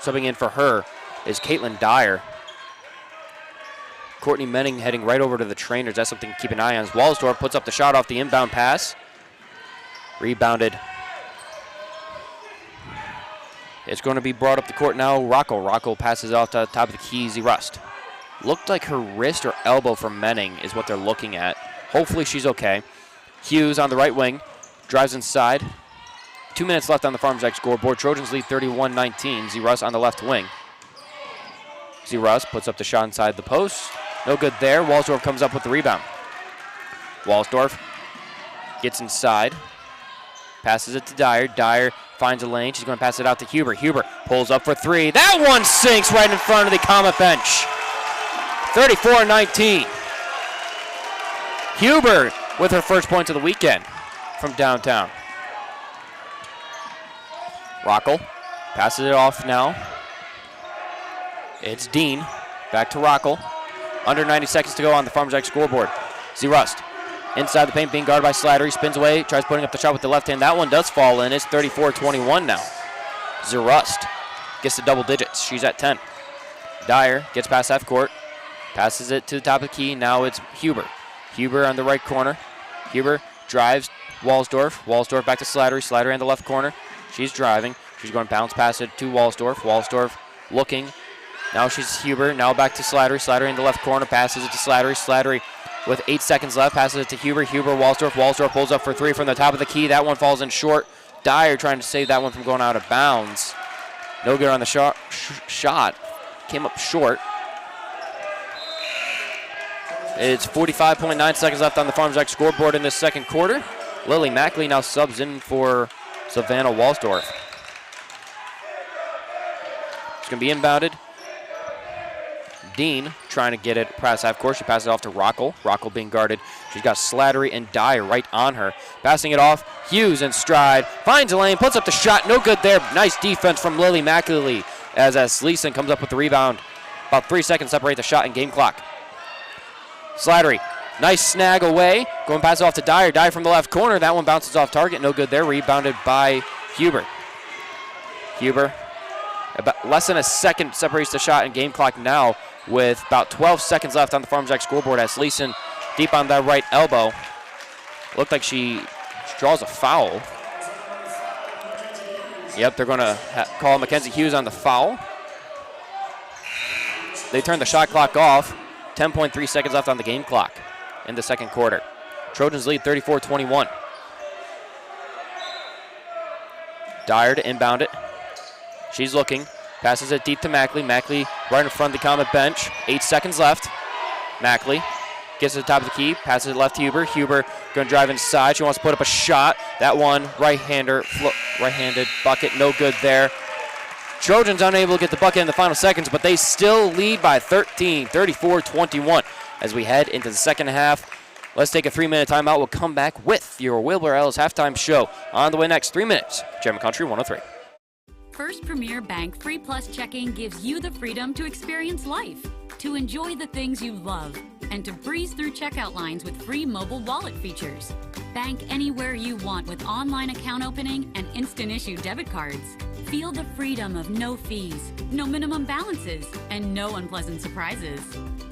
Subbing in for her is Caitlin Dyer. Courtney Menning heading right over to the trainers. That's something to keep an eye on. Walsdorf puts up the shot off the inbound pass. Rebounded. It's going to be brought up the court now. Rocco. Rocco passes off to the top of the key. Zerust. Looked like her wrist or elbow from Menning is what they're looking at. Hopefully she's okay. Hughes on the right wing. Drives inside. 2 minutes left on the Farmers Jack scoreboard. Trojans lead 31-19. Zerust on the left wing. Zerust puts up the shot inside the post. No good there. Walsdorf comes up with the rebound. Walsdorf gets inside. Passes it to Dyer. Dyer finds a lane. She's going to pass it out to Huber. Huber pulls up for 3. That one sinks right in front of the Comet bench. 34-19. Huber with her first points of the weekend from downtown. Rockel passes it off now. It's Dean. Back to Rockel. Under 90 seconds to go on the Farmers Jack scoreboard. Zerust inside the paint, being guarded by Slattery. Spins away, tries putting up the shot with the left hand. That one does fall in. It's 34-21 now. Zerust gets to double digits. She's at 10. Dyer gets past half court. Passes it to the top of the key. Now it's Huber. Huber on the right corner. Huber drives Walsdorf. Walsdorf back to Slattery. Slattery in the left corner. She's driving. She's going to bounce pass it to Walsdorf. Walsdorf looking. Now she's Huber. Now back to Slattery. Slattery in the left corner. Passes it to Slattery. Slattery with 8 seconds left. Passes it to Huber. Huber, Walsdorf. Walsdorf pulls up for 3 from the top of the key. That one falls in short. Dyer trying to save that one from going out of bounds. No good on the shot. Came up short. It's 45.9 seconds left on the Farmers Jack scoreboard in this second quarter. Lily Mackley now subs in for Savannah Walsdorf. It's going to be inbounded. Dean trying to get it past half court. She passes it off to Rockel. Rockel being guarded. She's got Slattery and Dyer right on her. Passing it off. Hughes in stride. Finds a lane. Puts up the shot. No good there. Nice defense from Lily Mackley as Sleason comes up with the rebound. About 3 seconds separate the shot and game clock. Slattery. Nice snag away. Going pass it off to Dyer. Dyer from the left corner. That one bounces off target. No good there. Rebounded by Huber. Huber. About less than a second separates the shot and game clock now with about 12 seconds left on the Farmers Jack scoreboard as Leeson deep on that right elbow. Looked like she draws a foul. Yep, they're going to call Mackenzie Hughes on the foul. They turn the shot clock off. 10.3 seconds left on the game clock in the second quarter. Trojans lead 34-21. Dyer to inbound it. She's looking. Passes it deep to Mackley. Mackley right in front of the Comet bench. 8 seconds left. Mackley gets to the top of the key. Passes it left to Huber. Huber going to drive inside. She wants to put up a shot. That one, right-handed bucket. No good there. Trojans unable to get the bucket in the final seconds, but they still lead by 13, 34-21. As we head into the second half, let's take a 3-minute timeout. We'll come back with your Wilbur Ellis halftime show. On the way next, 3 minutes. German Country 103. First Premier Bank Free Plus Checking gives you the freedom to experience life, to enjoy the things you love, and to breeze through checkout lines with free mobile wallet features. Bank anywhere you want with online account opening and instant issue debit cards. Feel the freedom of no fees, no minimum balances, and no unpleasant surprises.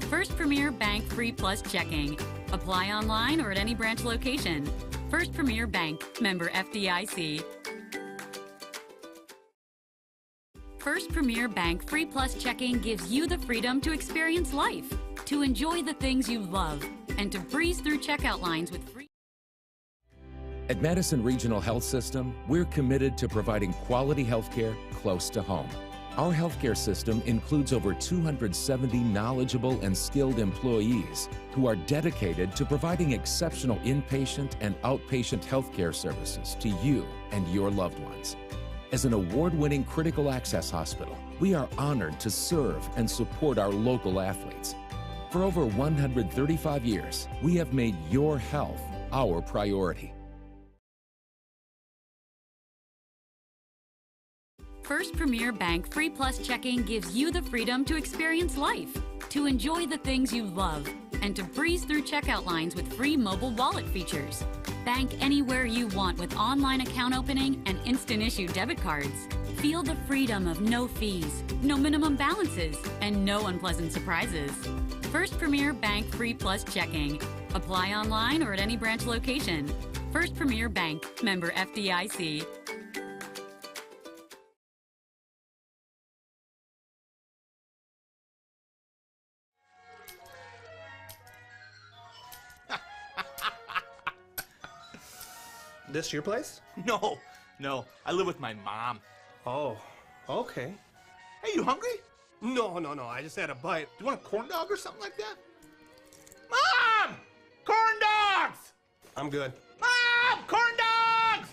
First Premier Bank Free Plus Checking. Apply online or at any branch location. First Premier Bank, member FDIC. First Premier Bank Free Plus Checking gives you the freedom to experience life, to enjoy the things you love, and to breeze through checkout lines with free. At Madison Regional Health System, we're committed to providing quality health care close to home. Our healthcare system includes over 270 knowledgeable and skilled employees who are dedicated to providing exceptional inpatient and outpatient healthcare services to you and your loved ones. As an award-winning critical access hospital, we are honored to serve and support our local athletes. For over 135 years, we have made your health our priority. First Premier Bank Free Plus Checking gives you the freedom to experience life, to enjoy the things you love, and to breeze through checkout lines with free mobile wallet features. Bank anywhere you want with online account opening and instant issue debit cards. Feel the freedom of no fees, no minimum balances, and no unpleasant surprises. First Premier Bank Free Plus Checking. Apply online or at any branch location. First Premier Bank, member FDIC. This your place? No, I live with my mom. Oh, okay. Hey, you hungry? No, I just had a bite. Do you want a corn dog or something like that? Mom! Corn dogs! I'm good. Mom! Corn dogs!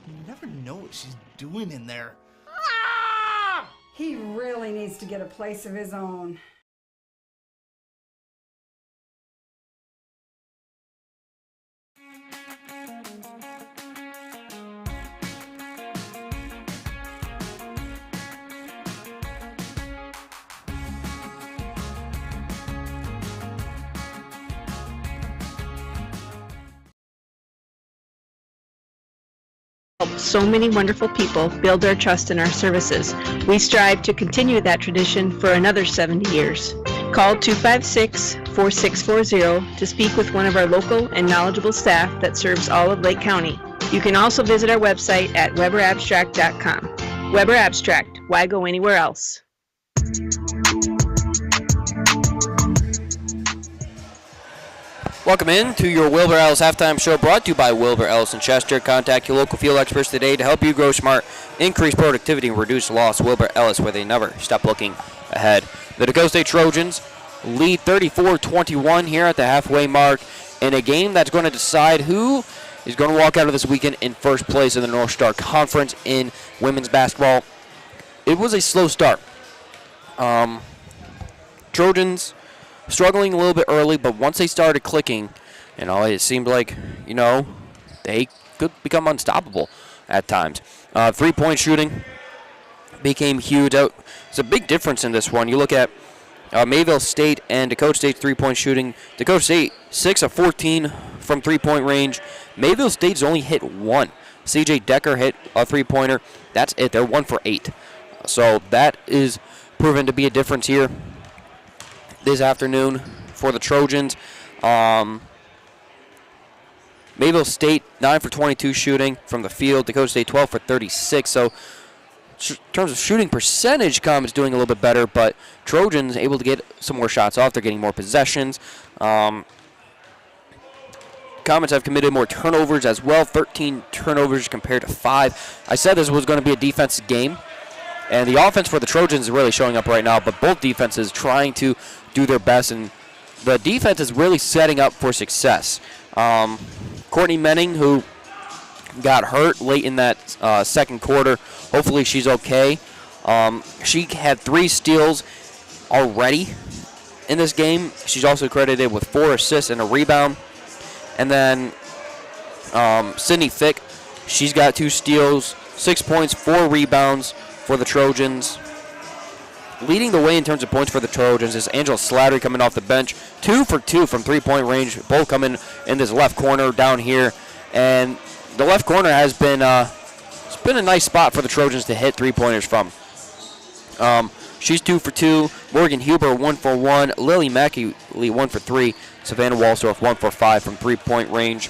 You never know what she's doing in there. Mom! He really needs to get a place of his own. So many wonderful people build their trust in our services. We strive to continue that tradition for another 70 years. Call 256-4640 to speak with one of our local and knowledgeable staff that serves all of Lake County. You can also visit our website at weberabstract.com. Weber Abstract, why go anywhere else? Welcome in to your Wilbur Ellis Halftime Show, brought to you by Wilbur Ellis and Chester. Contact your local field experts today to help you grow smart, increase productivity, and reduce loss. Wilbur Ellis, where they never stop looking ahead. The Dakota State Trojans lead 34-21 here at the halfway mark in a game that's going to decide who is going to walk out of this weekend in first place in the North Star Conference in women's basketball. It was a slow start. Trojans struggling a little bit early, but once they started clicking, it seemed like, they could become unstoppable at times. Three-point shooting became huge. It's a big difference in this one. You look at Mayville State and Dakota State's three-point shooting. Dakota State, 6 of 14 from three-point range. Mayville State's only hit one. C.J. Decker hit a three-pointer. That's it. They're 1 for 8. So that is proven to be a difference here this afternoon for the Trojans. Mayville State, 9 for 22 shooting from the field. Dakota State, 12 for 36. So in terms of shooting percentage, is doing a little bit better, but Trojans able to get some more shots off. They're getting more possessions. Comets have committed more turnovers as well, 13 turnovers compared to 5. I said this was going to be a defensive game, and the offense for the Trojans is really showing up right now, but both defenses trying to do their best, and the defense is really setting up for success. Courtney Menning, who got hurt late in that second quarter, hopefully she's okay. She had 3 steals already in this game. She's also credited with 4 assists and a rebound. And then Sydney Fick, she's got 2 steals, 6 points, 4 rebounds for the Trojans. Leading the way in terms of points for the Trojans is Angela Slattery coming off the bench. 2 for 2 from three-point range, both coming in this left corner down here. And the left corner has been been a nice spot for the Trojans to hit three-pointers from. She's 2 for 2. Morgan Huber 1 for 1. Lily Mackey 1 for 3. Savannah Walsdorf 1 for 5 from three-point range.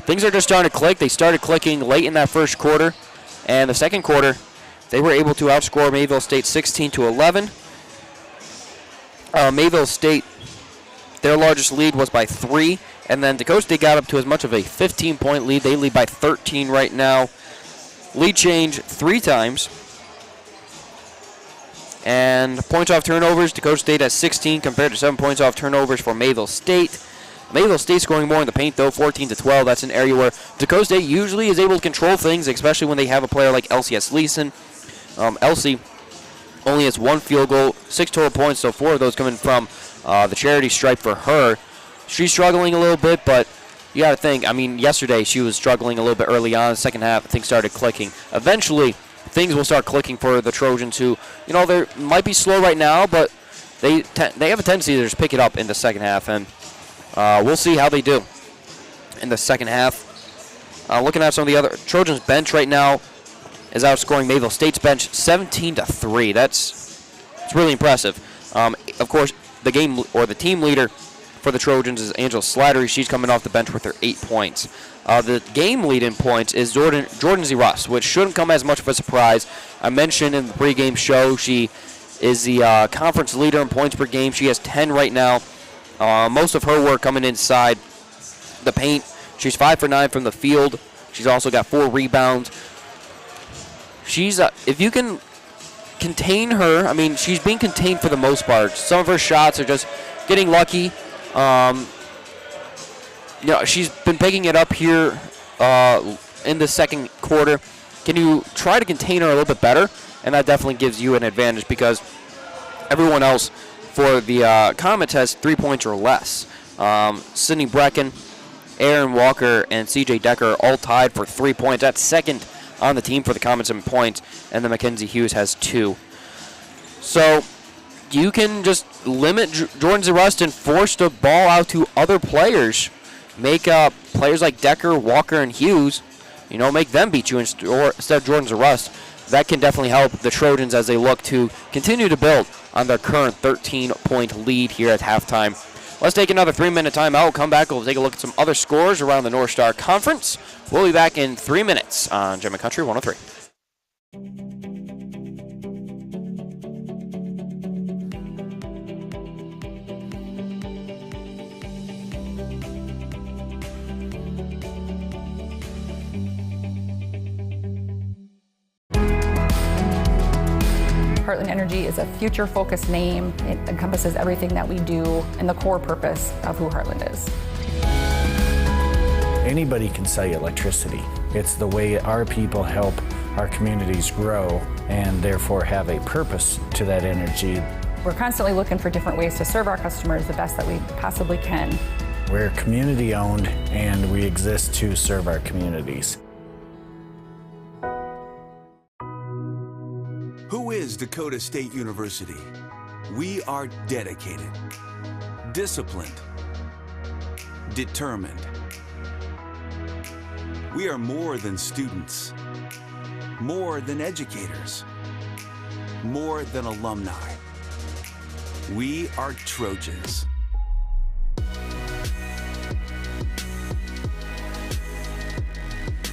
Things are just starting to click. They started clicking late in that first quarter, and the second quarter, they were able to outscore Mayville State 16-11. Mayville State, their largest lead was by 3, and then Dakota State got up to as much of a 15-point lead. They lead by 13 right now. Lead change 3 times. And points off turnovers, Dakota State has 16 compared to 7 points off turnovers for Mayville State. Mayville State scoring more in the paint, though, 14-12. That's an area where Dakota State usually is able to control things, especially when they have a player like Elsie S. Leeson. Elsie only has 1 field goal, 6 total points, so 4 of those coming from the charity stripe for her. She's struggling a little bit, but you got to think, I mean, yesterday she was struggling a little bit early on. The second half, things started clicking. Eventually, things will start clicking for the Trojans who, you know, they might be slow right now, but they have a tendency to just pick it up in the second half, and we'll see how they do in the second half. Looking at some of the other, Trojans bench right now is outscoring Mayville State's bench 17-3. It's really impressive. Of course, the game or the team leader for the Trojans is Angela Slattery. She's coming off the bench with her 8 points. The game lead in points is Jordan Z. Russ, which shouldn't come as much of a surprise. I mentioned in the pregame show she is the conference leader in points per game. She has 10 right now. Most of her work coming inside the paint. She's 5 for 9 from the field. She's also got 4 rebounds. She's if you can contain her, I mean, she's being contained for the most part. Some of her shots are just getting lucky. You know, she's been picking it up here in the second quarter. Can you try to contain her a little bit better? And that definitely gives you an advantage because everyone else for the Comets has 3 points or less. Sydney Brecken, Aaron Walker, and C.J. Decker are all tied for 3 points. That's second on the team for the Comets in points, and then Mackenzie Hughes has 2. So you can just limit Jordan Zerust and force the ball out to other players. Make players like Decker, Walker, and Hughes, you know, make them beat you instead of Jordan Zerust. That can definitely help the Trojans as they look to continue to build on their current 13-point lead here at halftime. Let's take another 3-minute timeout. We'll come back. We'll take a look at some other scores around the North Star Conference. We'll be back in 3 minutes on Gem and Country 103. Heartland Energy is a future-focused name. It encompasses everything that we do and the core purpose of who Heartland is. Anybody can sell you electricity. It's the way our people help our communities grow and therefore have a purpose to that energy. We're constantly looking for different ways to serve our customers the best that we possibly can. We're community-owned and we exist to serve our communities. Who is Dakota State University? We are dedicated, disciplined, determined. We are more than students, more than educators, more than alumni. We are Trojans.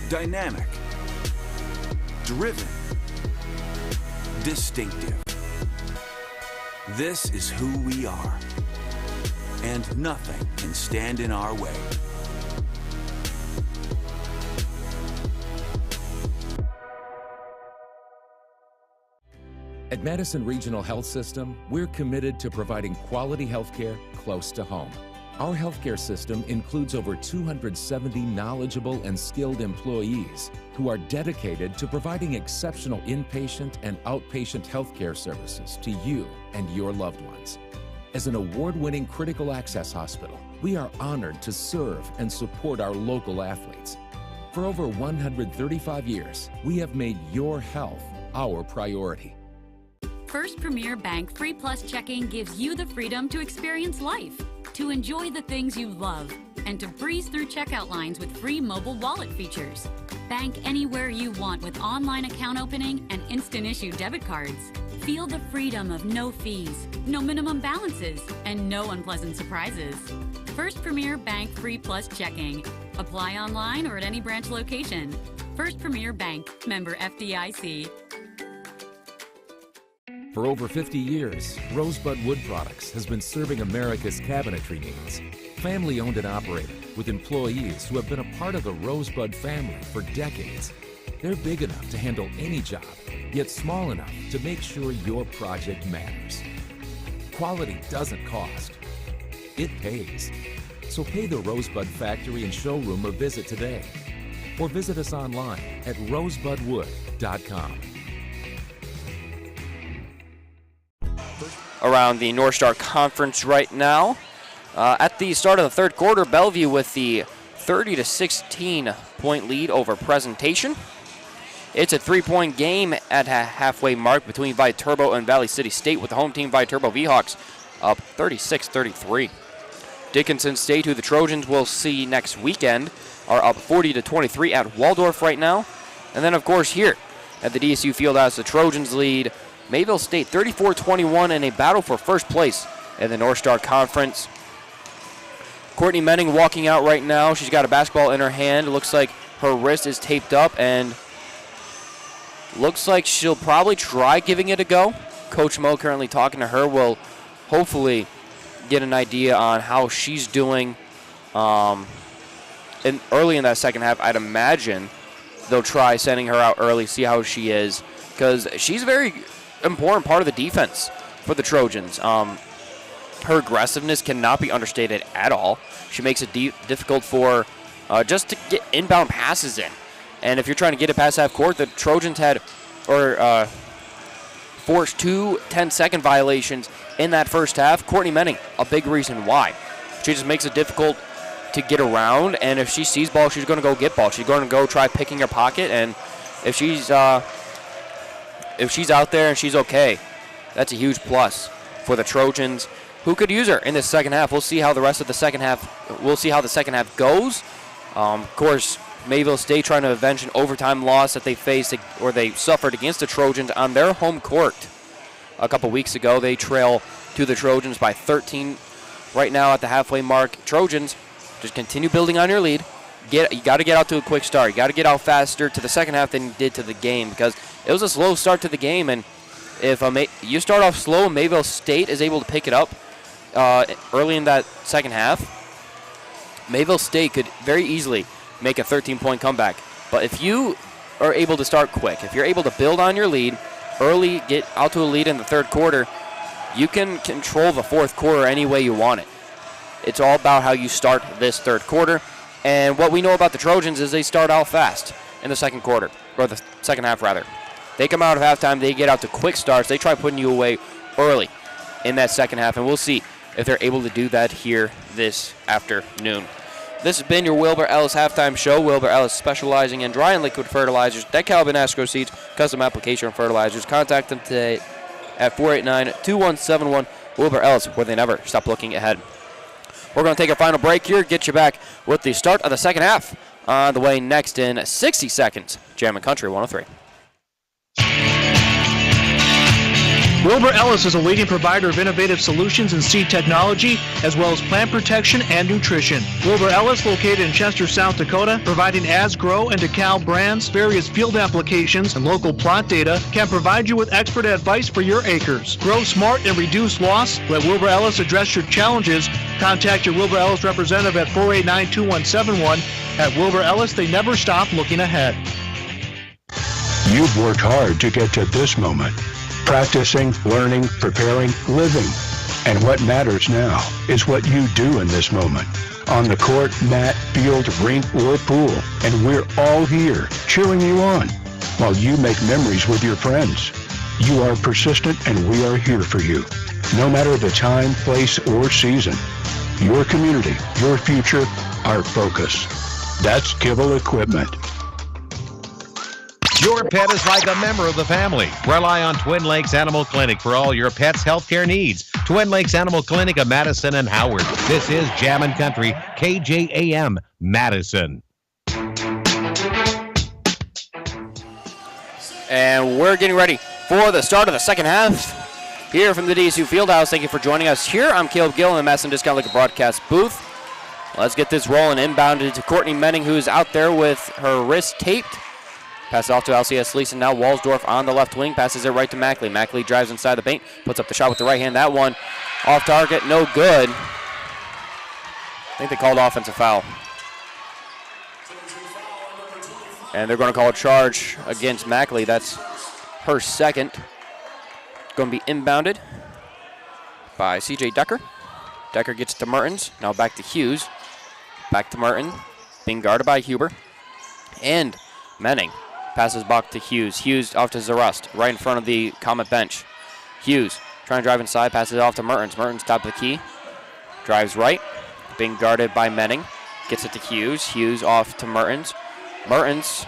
Dynamic, driven, distinctive. This is who we are, and nothing can stand in our way. At Madison Regional Health System, we're committed to providing quality health care close to home. Our healthcare system includes over 270 knowledgeable and skilled employees who are dedicated to providing exceptional inpatient and outpatient healthcare services to you and your loved ones. As an award-winning critical access hospital, we are honored to serve and support our local athletes. For over 135 years, we have made your health our priority. First Premier Bank Free Plus Checking gives you the freedom to experience life, to enjoy the things you love, and to breeze through checkout lines with free mobile wallet features. Bank anywhere you want with online account opening and instant issue debit cards. Feel the freedom of no fees, no minimum balances, and no unpleasant surprises. First Premier Bank Free Plus Checking. Apply online or at any branch location. First Premier Bank, member FDIC. For over 50 years, Rosebud Wood Products has been serving America's cabinetry needs. Family owned and operated, with employees who have been a part of the Rosebud family for decades. They're big enough to handle any job, yet small enough to make sure your project matters. Quality doesn't cost. It pays. So pay the Rosebud Factory and Showroom a visit today. Or visit us online at rosebudwood.com. Around the North Star Conference right now. At the start of the third quarter, Bellevue with the 30-16 point lead over Presentation. It's a 3-point game at a halfway mark between Viterbo and Valley City State, with the home team Viterbo V-Hawks up 36-33. Dickinson State, who the Trojans will see next weekend, are up 40-23 at Waldorf right now. And then, of course, here at the DSU Fieldhouse, the Trojans lead Mayville State 34-21 in a battle for first place in the North Star Conference. Courtney Menning walking out right now. She's got a basketball in her hand. It looks like her wrist is taped up, and looks like she'll probably try giving it a go. Coach Mo currently talking to her. Will hopefully get an idea on how she's doing. And early in that second half, I'd imagine they'll try sending her out early, see how she is, because she's a very important part of the defense for the Trojans. Her aggressiveness cannot be understated at all. She makes it difficult for just to get inbound passes in. And if you're trying to get it past half court, the Trojans had forced 2 10-second violations in that first half. Courtney Menning, a big reason why. She just makes it difficult to get around, and if she sees ball, she's going to go get ball. She's going to go try picking her pocket, and if she's out there and she's okay, that's a huge plus for the Trojans, who could use her in this second half. We'll see how the rest of the second half. We'll see how the second half goes. Of course, Mayville State trying to avenge an overtime loss that they faced or they suffered against the Trojans on their home court a couple weeks ago. They trail to the Trojans by 13 right now at the halfway mark. Trojans, just continue building on your lead. You got to get out to a quick start. You got to get out faster to the second half than you did to the game, because it was a slow start to the game, and if you start off slow and Mayville State is able to pick it up early in that second half, Mayville State could very easily make a 13-point comeback. But if you are able to start quick, if you're able to build on your lead early, get out to a lead in the third quarter, you can control the fourth quarter any way you want it. It's all about how you start this third quarter. And what we know about the Trojans is they start out fast in the second quarter, or the second half rather. They come out of halftime, they get out to quick starts, they try putting you away early in that second half, and we'll see if they're able to do that here this afternoon. This has been your Wilbur Ellis Halftime Show. Wilbur Ellis specializing in dry and liquid fertilizers, decal and Asco seeds, custom application fertilizers. Contact them today at 489-2171. Wilbur Ellis, where they never stop looking ahead. We're going to take a final break here, get you back with the start of the second half on the way next in 60 seconds. Jammin' Country 103. Wilbur Ellis is a leading provider of innovative solutions in seed technology, as well as plant protection and nutrition. Wilbur Ellis, located in Chester, South Dakota, providing As-Grow and DeKalb brands, various field applications, and local plot data, can provide you with expert advice for your acres. Grow smart and reduce loss. Let Wilbur Ellis address your challenges. Contact your Wilbur Ellis representative at 489-2171. At Wilbur Ellis, they never stop looking ahead. You've worked hard to get to this moment. Practicing, learning, preparing, living. And what matters now is what you do in this moment. On the court, mat, field, rink, or pool. And we're all here cheering you on while you make memories with your friends. You are persistent and we are here for you. No matter the time, place, or season. Your community, your future, our focus. That's Kibble Equipment. Your pet is like a member of the family. Rely on Twin Lakes Animal Clinic for all your pet's healthcare needs. Twin Lakes Animal Clinic of Madison and Howard. This is Jammin' Country, KJAM, Madison. And we're getting ready for the start of the second half here from the DSU Fieldhouse. Thank you for joining us here. I'm Caleb Gill in the Madison Discount Liquor broadcast booth. Let's get this rolling. Inbounded to Courtney Menning, who's out there with her wrist taped. Pass off to LCS Leeson. Now Walsdorf on the left wing. Passes it right to Mackley. Mackley drives inside the paint. Puts up the shot with the right hand. That one off target. No good. I think they called offensive foul. And they're going to call a charge against Mackley. That's her second. Going to be inbounded by C.J. Decker. Decker gets to Mertens. Now back to Hughes. Back to Merton. Being guarded by Huber. And Menning passes back to Hughes. Hughes off to Zarust, right in front of the Comet bench. Hughes trying to drive inside, passes it off to Mertens. Mertens top of the key. Drives right. Being guarded by Menning. Gets it to Hughes. Hughes off to Mertens. Mertens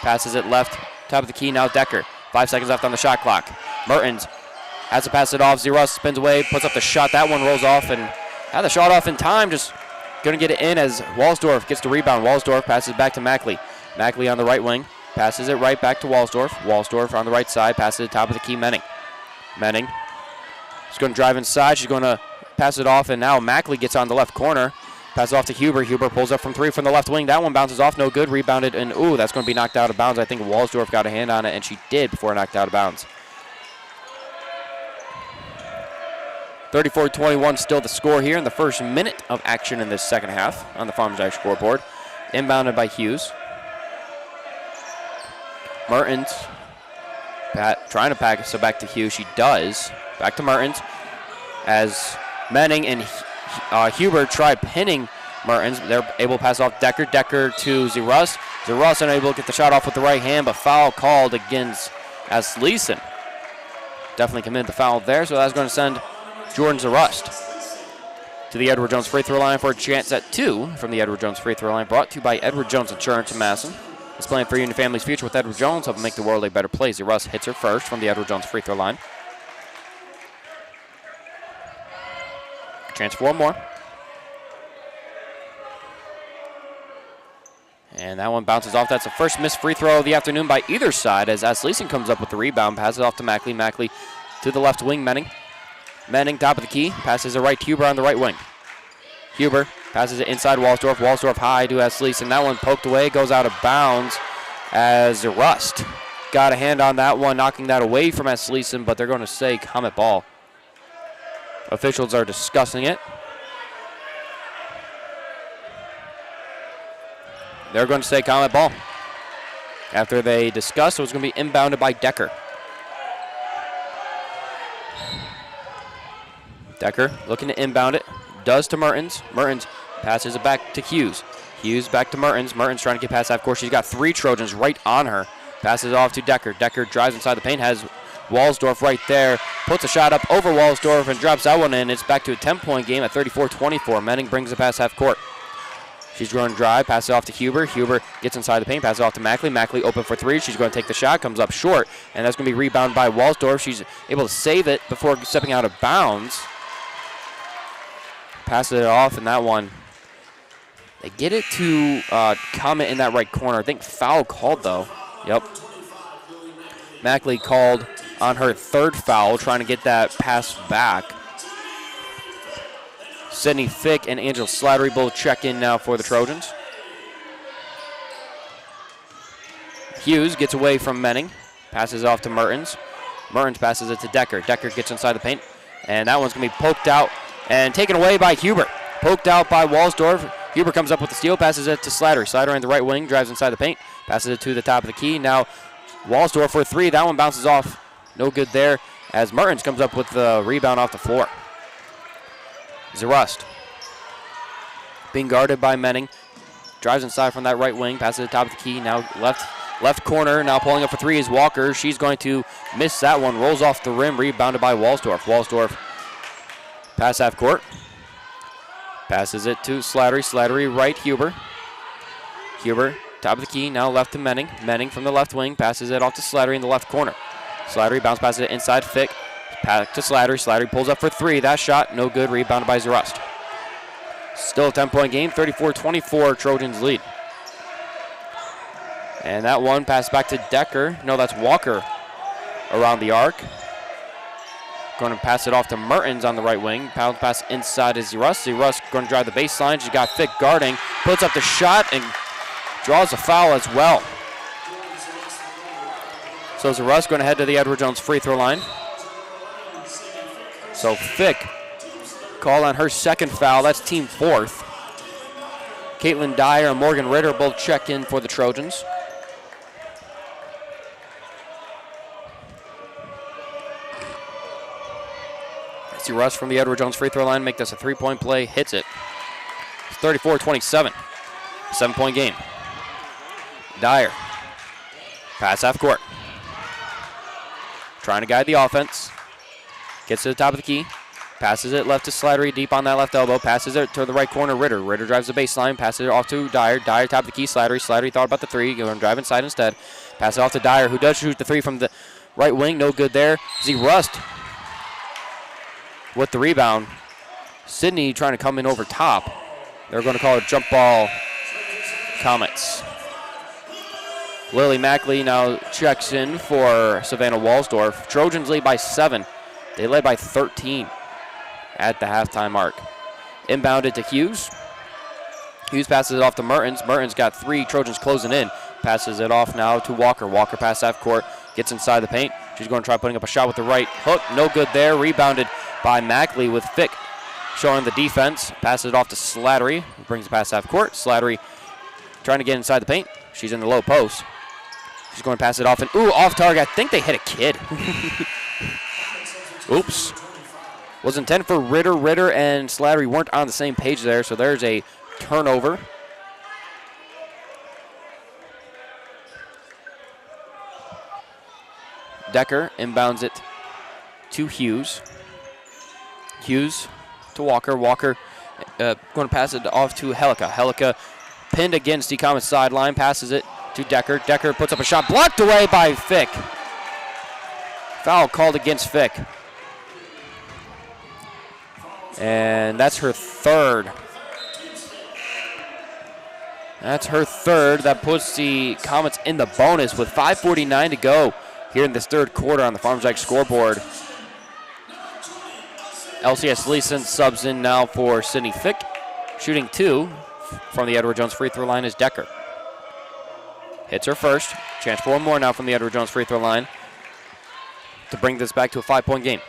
passes it left, top of the key, now Decker. 5 seconds left on the shot clock. Mertens has to pass it off. Zerus spins away, puts up the shot. That one rolls off and had the shot off in time. Just going to get it in as Walsdorf gets the rebound. Walsdorf passes back to Mackley. Mackley on the right wing, passes it right back to Walsdorf. Walsdorf on the right side, passes it top of the key, Menning. Menning is going to drive inside. She's going to pass it off, and now Mackley gets on the left corner. Pass off to Huber. Huber pulls up from three from the left wing. That one bounces off, no good. Rebounded, and ooh, that's going to be knocked out of bounds. I think Walsdorf got a hand on it, and she did before knocked out of bounds. 34-21 still the score here in the first minute of action in this second half on the Farmers Irish scoreboard. Inbounded by Hughes. Mertens trying to pass it back to Hughes. She does. Back to Mertens as Menning and Huber tried pinning Mertens. They're able to pass off Decker. Decker to Zerus. Zerus unable to get the shot off with the right hand, but foul called against S. Leeson. Definitely committed the foul there, so that's going to send Jordan Zerust to the Edward Jones free throw line for a chance at 2 from the Edward Jones free throw line. Brought to you by Edward Jones Insurance in Madison. It's playing for you and your family's future with Edward Jones, helping make the world a better place. Zerust hits her first from the Edward Jones free throw line. Chance for one more. And that one bounces off. That's the first missed free throw of the afternoon by either side as Leeson comes up with the rebound, passes it off to Mackley. Mackley to the left wing, Menning. Menning, top of the key, passes it right to Huber on the right wing. Huber passes it inside Walsdorf. Walsdorf high to Leeson. That one poked away, goes out of bounds as Rust got a hand on that one, knocking that away from Leeson, but they're going to say Comet ball. Officials are discussing it. They're going to say Comet ball. After they discuss, it was going to be inbounded by Decker. Decker looking to inbound it. Does to Mertens. Mertens passes it back to Hughes. Hughes back to Mertens. Mertens trying to get past half court. She's got 3 Trojans right on her. Passes it off to Decker. Decker drives inside the paint, has Walsdorf right there, puts a shot up over Walsdorf and drops that one in. It's back to a 10-point game at 34-24. Menning brings it past half court. She's going to drive, pass it off to Huber. Huber gets inside the paint, pass it off to Mackley. Mackley open for 3. She's going to take the shot, comes up short, and that's going to be rebounded by Walsdorf. She's able to save it before stepping out of bounds. Passes it off, and that one, they get it to Comet in that right corner. I think foul called, though. Yep. Mackley called on her 3rd foul, trying to get that pass back. Sydney Fick and Angela Slattery both check in now for the Trojans. Hughes gets away from Menning, passes off to Mertens. Mertens passes it to Decker. Decker gets inside the paint, and that one's going to be poked out and taken away by Huber. Poked out by Walsdorf. Huber comes up with the steal, passes it to Slattery. Slattery in the right wing, drives inside the paint, passes it to the top of the key. Now Walsdorf for 3. That one bounces off. No good there as Mertens comes up with the rebound off the floor. Zerust being guarded by Menning. Drives inside from that right wing, passes to the top of the key. Now left corner. Now pulling up for 3 is Walker. She's going to miss that one. Rolls off the rim, rebounded by Walsdorf. Walsdorf pass half court. Passes it to Slattery. Slattery right, Huber. Huber, top of the key, now left to Menning. Menning from the left wing, passes it off to Slattery in the left corner. Slattery bounce passes it inside, Fick. Back to Slattery. Slattery pulls up for 3. That shot, no good, rebounded by Zerust. Still a 10-point game, 34-24, Trojans lead. And that one passed back to Decker. No, that's Walker around the arc. Going to pass it off to Mertens on the right wing. Pound pass inside is Russ. Russ going to drive the baseline. She's got Fick guarding. Puts up the shot and draws a foul as well. So Russ going to head to the Edward Jones free throw line. So Fick called on her second foul. That's team fourth. Caitlin Dyer and Morgan Ritter both check in for the Trojans. See Russ from the Edward Jones free throw line make this a three-point play, hits it. It's 34-27, 7-point game. Dyer, pass half court. Trying to guide the offense. Gets to the top of the key. Passes it left to Slattery, deep on that left elbow. Passes it to the right corner, Ritter. Ritter drives the baseline, passes it off to Dyer. Dyer top of the key, Slattery. Slattery thought about the three, going to drive inside instead. Pass it off to Dyer, who does shoot the three from the right wing. No good there. See Rust with the rebound. Sydney trying to come in over top. They're going to call it jump ball Comets. Lily Mackley now checks in for Savannah Walsdorf. Trojans lead by 7. They led by 13 at the halftime mark. Inbounded to Hughes. Hughes passes it off to Mertens. Mertens got 3 Trojans closing in. Passes it off now to Walker. Walker pass half court. Gets inside the paint. She's going to try putting up a shot with the right hook. No good there. Rebounded by Mackley with Fick showing the defense. Passes it off to Slattery. Brings the pass half court. Slattery trying to get inside the paint. She's in the low post. She's going to pass it off and off target. I think they hit a kid. Oops. Was intended for Ritter. Ritter and Slattery weren't on the same page there, so there's a turnover. Decker inbounds it to Hughes. Hughes to Walker. Walker going to pass it off to Helica. Helica pinned against the Comets sideline, passes it to Decker. Decker puts up a shot, blocked away by Fick. Foul called against Fick. And that's her third. That's her third. That puts the Comets in the bonus with 5:49 to go here in this third quarter on the Farm Jack scoreboard. LCS Leeson subs in now for Sydney Fick. Shooting 2 from the Edward Jones free throw line is Decker. Hits her first. Chance for one more now from the Edward Jones free throw line to bring this back to a 5-point game.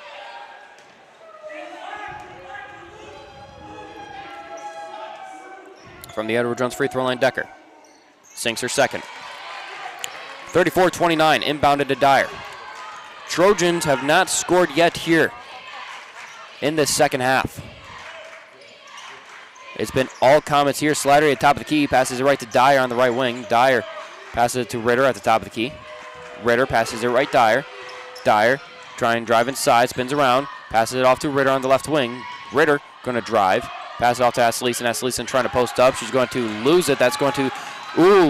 From the Edward Jones free throw line, Decker sinks her second. 34-29, inbounded to Dyer. Trojans have not scored yet here in this second half. It's been all Comets here. Slattery at the top of the key, passes it right to Dyer on the right wing. Dyer passes it to Ritter at the top of the key. Ritter passes it right Dyer. Dyer trying to drive inside, spins around, passes it off to Ritter on the left wing. Ritter going to drive, pass it off to Asleason. Asleason trying to post up. She's going to lose it. That's going to,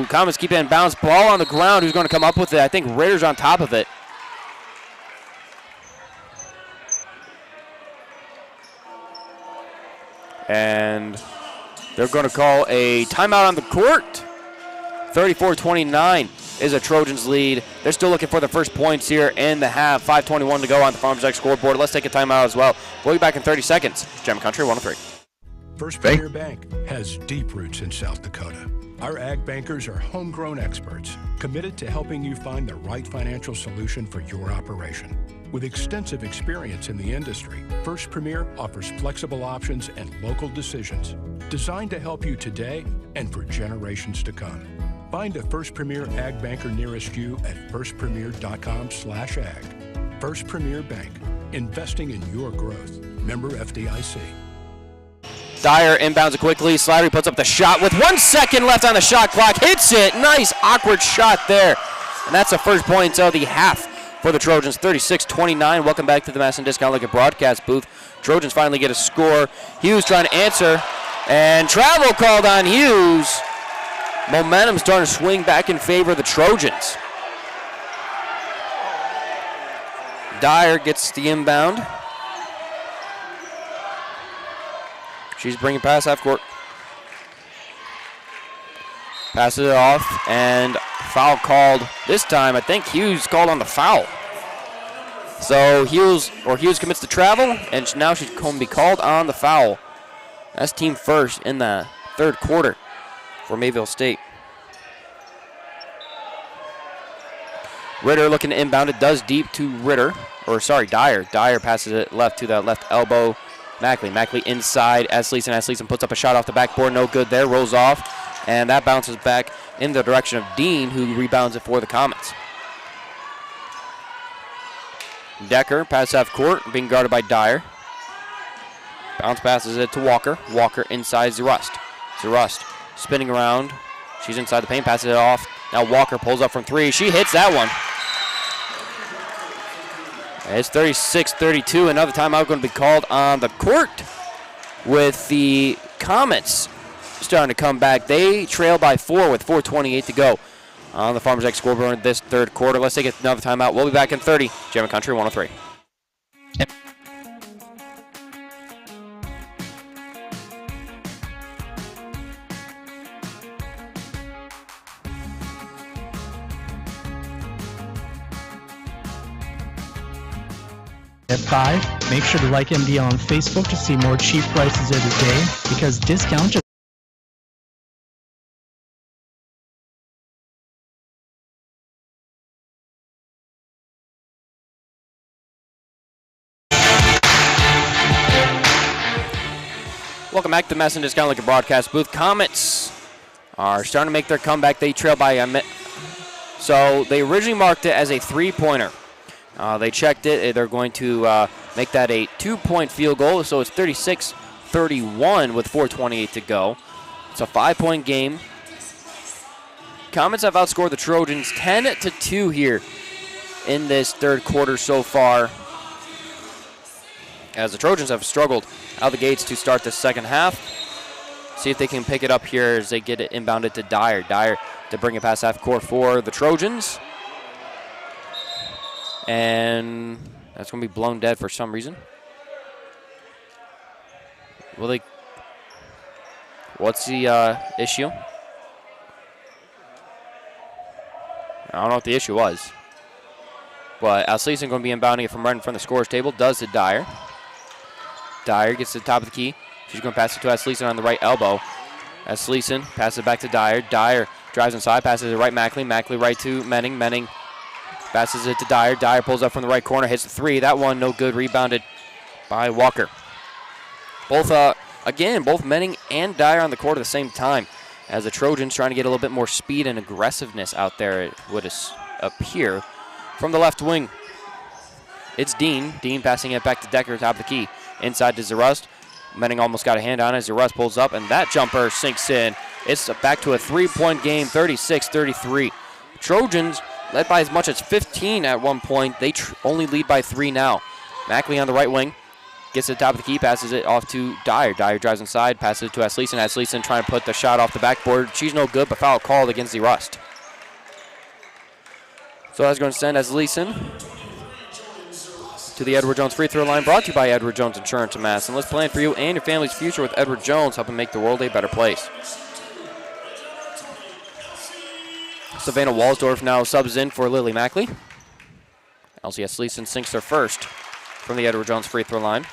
Comets keep it in bounds. Ball on the ground. Who's going to come up with it? I think Ritter's on top of it. And they're going to call a timeout on the court. 34-29 is a Trojans lead. They're still looking for the first points here in the half. 5:21 to go on the Farm Jack scoreboard. Let's take a timeout as well. We'll be back in 30 seconds. Gem Country 103. First Premier Bank has deep roots in South Dakota. Our ag bankers are homegrown experts committed to helping you find the right financial solution for your operation. With extensive experience in the industry, First Premier offers flexible options and local decisions designed to help you today and for generations to come. Find a First Premier Ag Banker nearest you at firstpremier.com/ag. First Premier Bank, investing in your growth. Member FDIC. Dyer inbounds it quickly. Slattery puts up the shot with 1 second left on the shot clock. Hits it. Nice awkward shot there. And that's the first point of the half for the Trojans. 36-29. Welcome back to the Madison Discount Liquor broadcast booth. Trojans finally get a score. Hughes trying to answer. And travel called on Hughes. Momentum starting to swing back in favor of the Trojans. Dyer gets the inbound. She's bringing pass half court. Passes it off, and foul called. This time, I think Hughes called on the foul. So Hughes commits the travel, and now she's going to be called on the foul. That's team first in the third quarter for Mayville State. Ritter looking to inbound. It does deep to Dyer. Dyer passes it left to the left elbow. Mackley inside. Asleason puts up a shot off the backboard. No good there. Rolls off. And that bounces back in the direction of Dean, who rebounds it for the Comets. Decker, pass half court, being guarded by Dyer. Bounce passes it to Walker. Walker inside Zerust. Zerust spinning around. She's inside the paint, passes it off. Now Walker pulls up from three. She hits that one. It's 36-32. Another timeout going to be called on the court with the Comets starting to come back. They trail by 4 with 4:28 to go on the Farmers X scoreboard this third quarter. Let's take another timeout. We'll be back in 30. German Country 103. At 5, make sure to like MD on Facebook to see more cheap prices every day, because discounts are Welcome back to the Madison Discount Liquor broadcast booth. Comets are starting to make their comeback. They trail by a so they originally marked it as a three-pointer. They checked it. They're going to make that a 2-point field goal, so it's 36-31 with 4:28 to go. It's a 5-point game. Comets have outscored the Trojans 10-2 here in this third quarter so far, as the Trojans have struggled out the gates to start the second half. See if they can pick it up here as they get it inbounded to Dyer. Dyer to bring it past half court for the Trojans. And that's going to be blown dead for some reason. Will they? What's the issue? I don't know what the issue was. But Asleason going to be inbounding it from right in front of the scorer's table. Does to Dyer. Dyer gets to the top of the key. She's going to pass it to Asleason on the right elbow. Asleason passes it back to Dyer. Dyer drives inside, passes it right Mackley. Mackley right to Menning. Menning passes it to Dyer. Dyer pulls up from the right corner, hits the three. That one no good, rebounded by Walker. Both Menning and Dyer on the court at the same time, as the Trojans trying to get a little bit more speed and aggressiveness out there, it would appear. From the left wing, it's Dean. Dean passing it back to Decker, top of the key. Inside to Zerust. Menning almost got a hand on it. Zerust pulls up, and that jumper sinks in. It's back to a 3-point game, 36-33. Trojans led by as much as 15 at one point. They only lead by 3 now. Mackley on the right wing. Gets to the top of the key, passes it off to Dyer. Dyer drives inside, passes it to Asleason. Asleason trying to put the shot off the backboard. She's no good, but foul called against Zerust. So that's going to send Asleason to the Edward Jones free throw line, brought to you by Edward Jones Insurance in Madison. Let's plan for you and your family's future with Edward Jones, helping make the world a better place. Savannah Walsdorf now subs in for Lily Mackley. LCS Asleason sinks their first from the Edward Jones free throw line.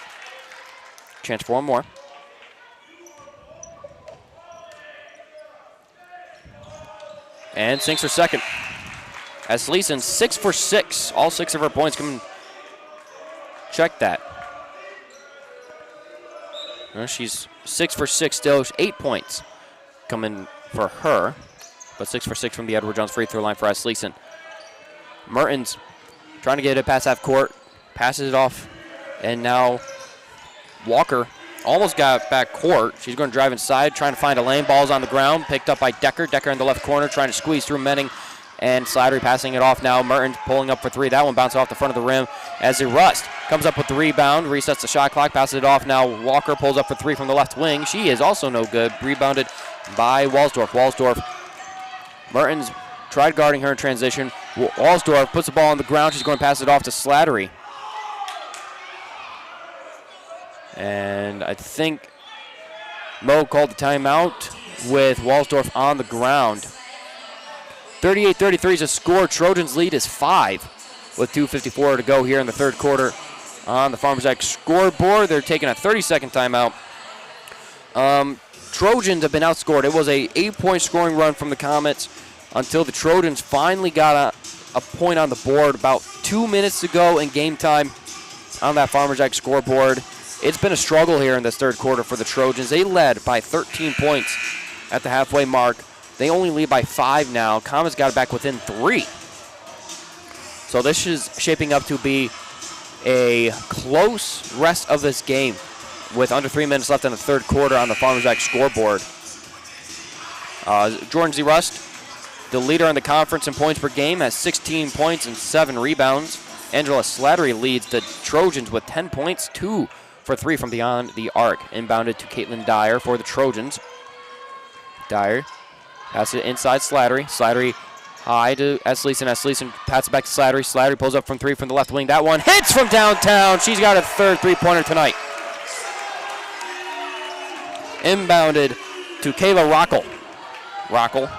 Chance for one more. And sinks her second. Asleason 6 for 6. All 6 of her points coming. Check that. Well, she's 6 for 6 still. 8 points coming for her. But 6 for 6 from the Edward Jones free throw line for Asleason. Mertens trying to get it past half court. Passes it off. And now Walker almost got back court. She's going to drive inside, trying to find a lane. Ball's on the ground. Picked up by Decker. Decker in the left corner, trying to squeeze through Menning. And Slattery passing it off now. Mertens pulling up for 3. That one bounced off the front of the rim as Zerust comes up with the rebound. Resets the shot clock. Passes it off now. Walker pulls up for 3 from the left wing. She is also no good. Rebounded by Walsdorf. Walsdorf. Mertens tried guarding her in transition. Walsdorf puts the ball on the ground. She's going to pass it off to Slattery. And I think Mo called the timeout. with Walsdorf on the ground. 38-33 is a score. Trojans lead is 5 with 2:54 to go here in the third quarter on the Farmers X scoreboard. They're taking a 30-second timeout. Trojans have been outscored. It was a 8-point scoring run from the Comets until the Trojans finally got a point on the board about 2 minutes to go in game time on that Farmers X scoreboard. It's been a struggle here in this third quarter for the Trojans. They led by 13 points at the halfway mark. They only lead by 5 now. Comets got it back within 3. So this is shaping up to be a close rest of this game with under 3 minutes left in the third quarter on the Farmers X scoreboard. Jordan Z. Rust, the leader in the conference in points per game, has 16 points and 7 rebounds. Angela Slattery leads the Trojans with 10 points, 2 for 3 from beyond the arc. Inbounded to Caitlin Dyer for the Trojans. Dyer passes it inside Slattery. Slattery high to Esleason. Esleason passes it back to Slattery. Slattery pulls up from 3 from the left wing. That one hits from downtown. She's got a third three-pointer tonight. Inbounded to Kayla Rockel. Rockel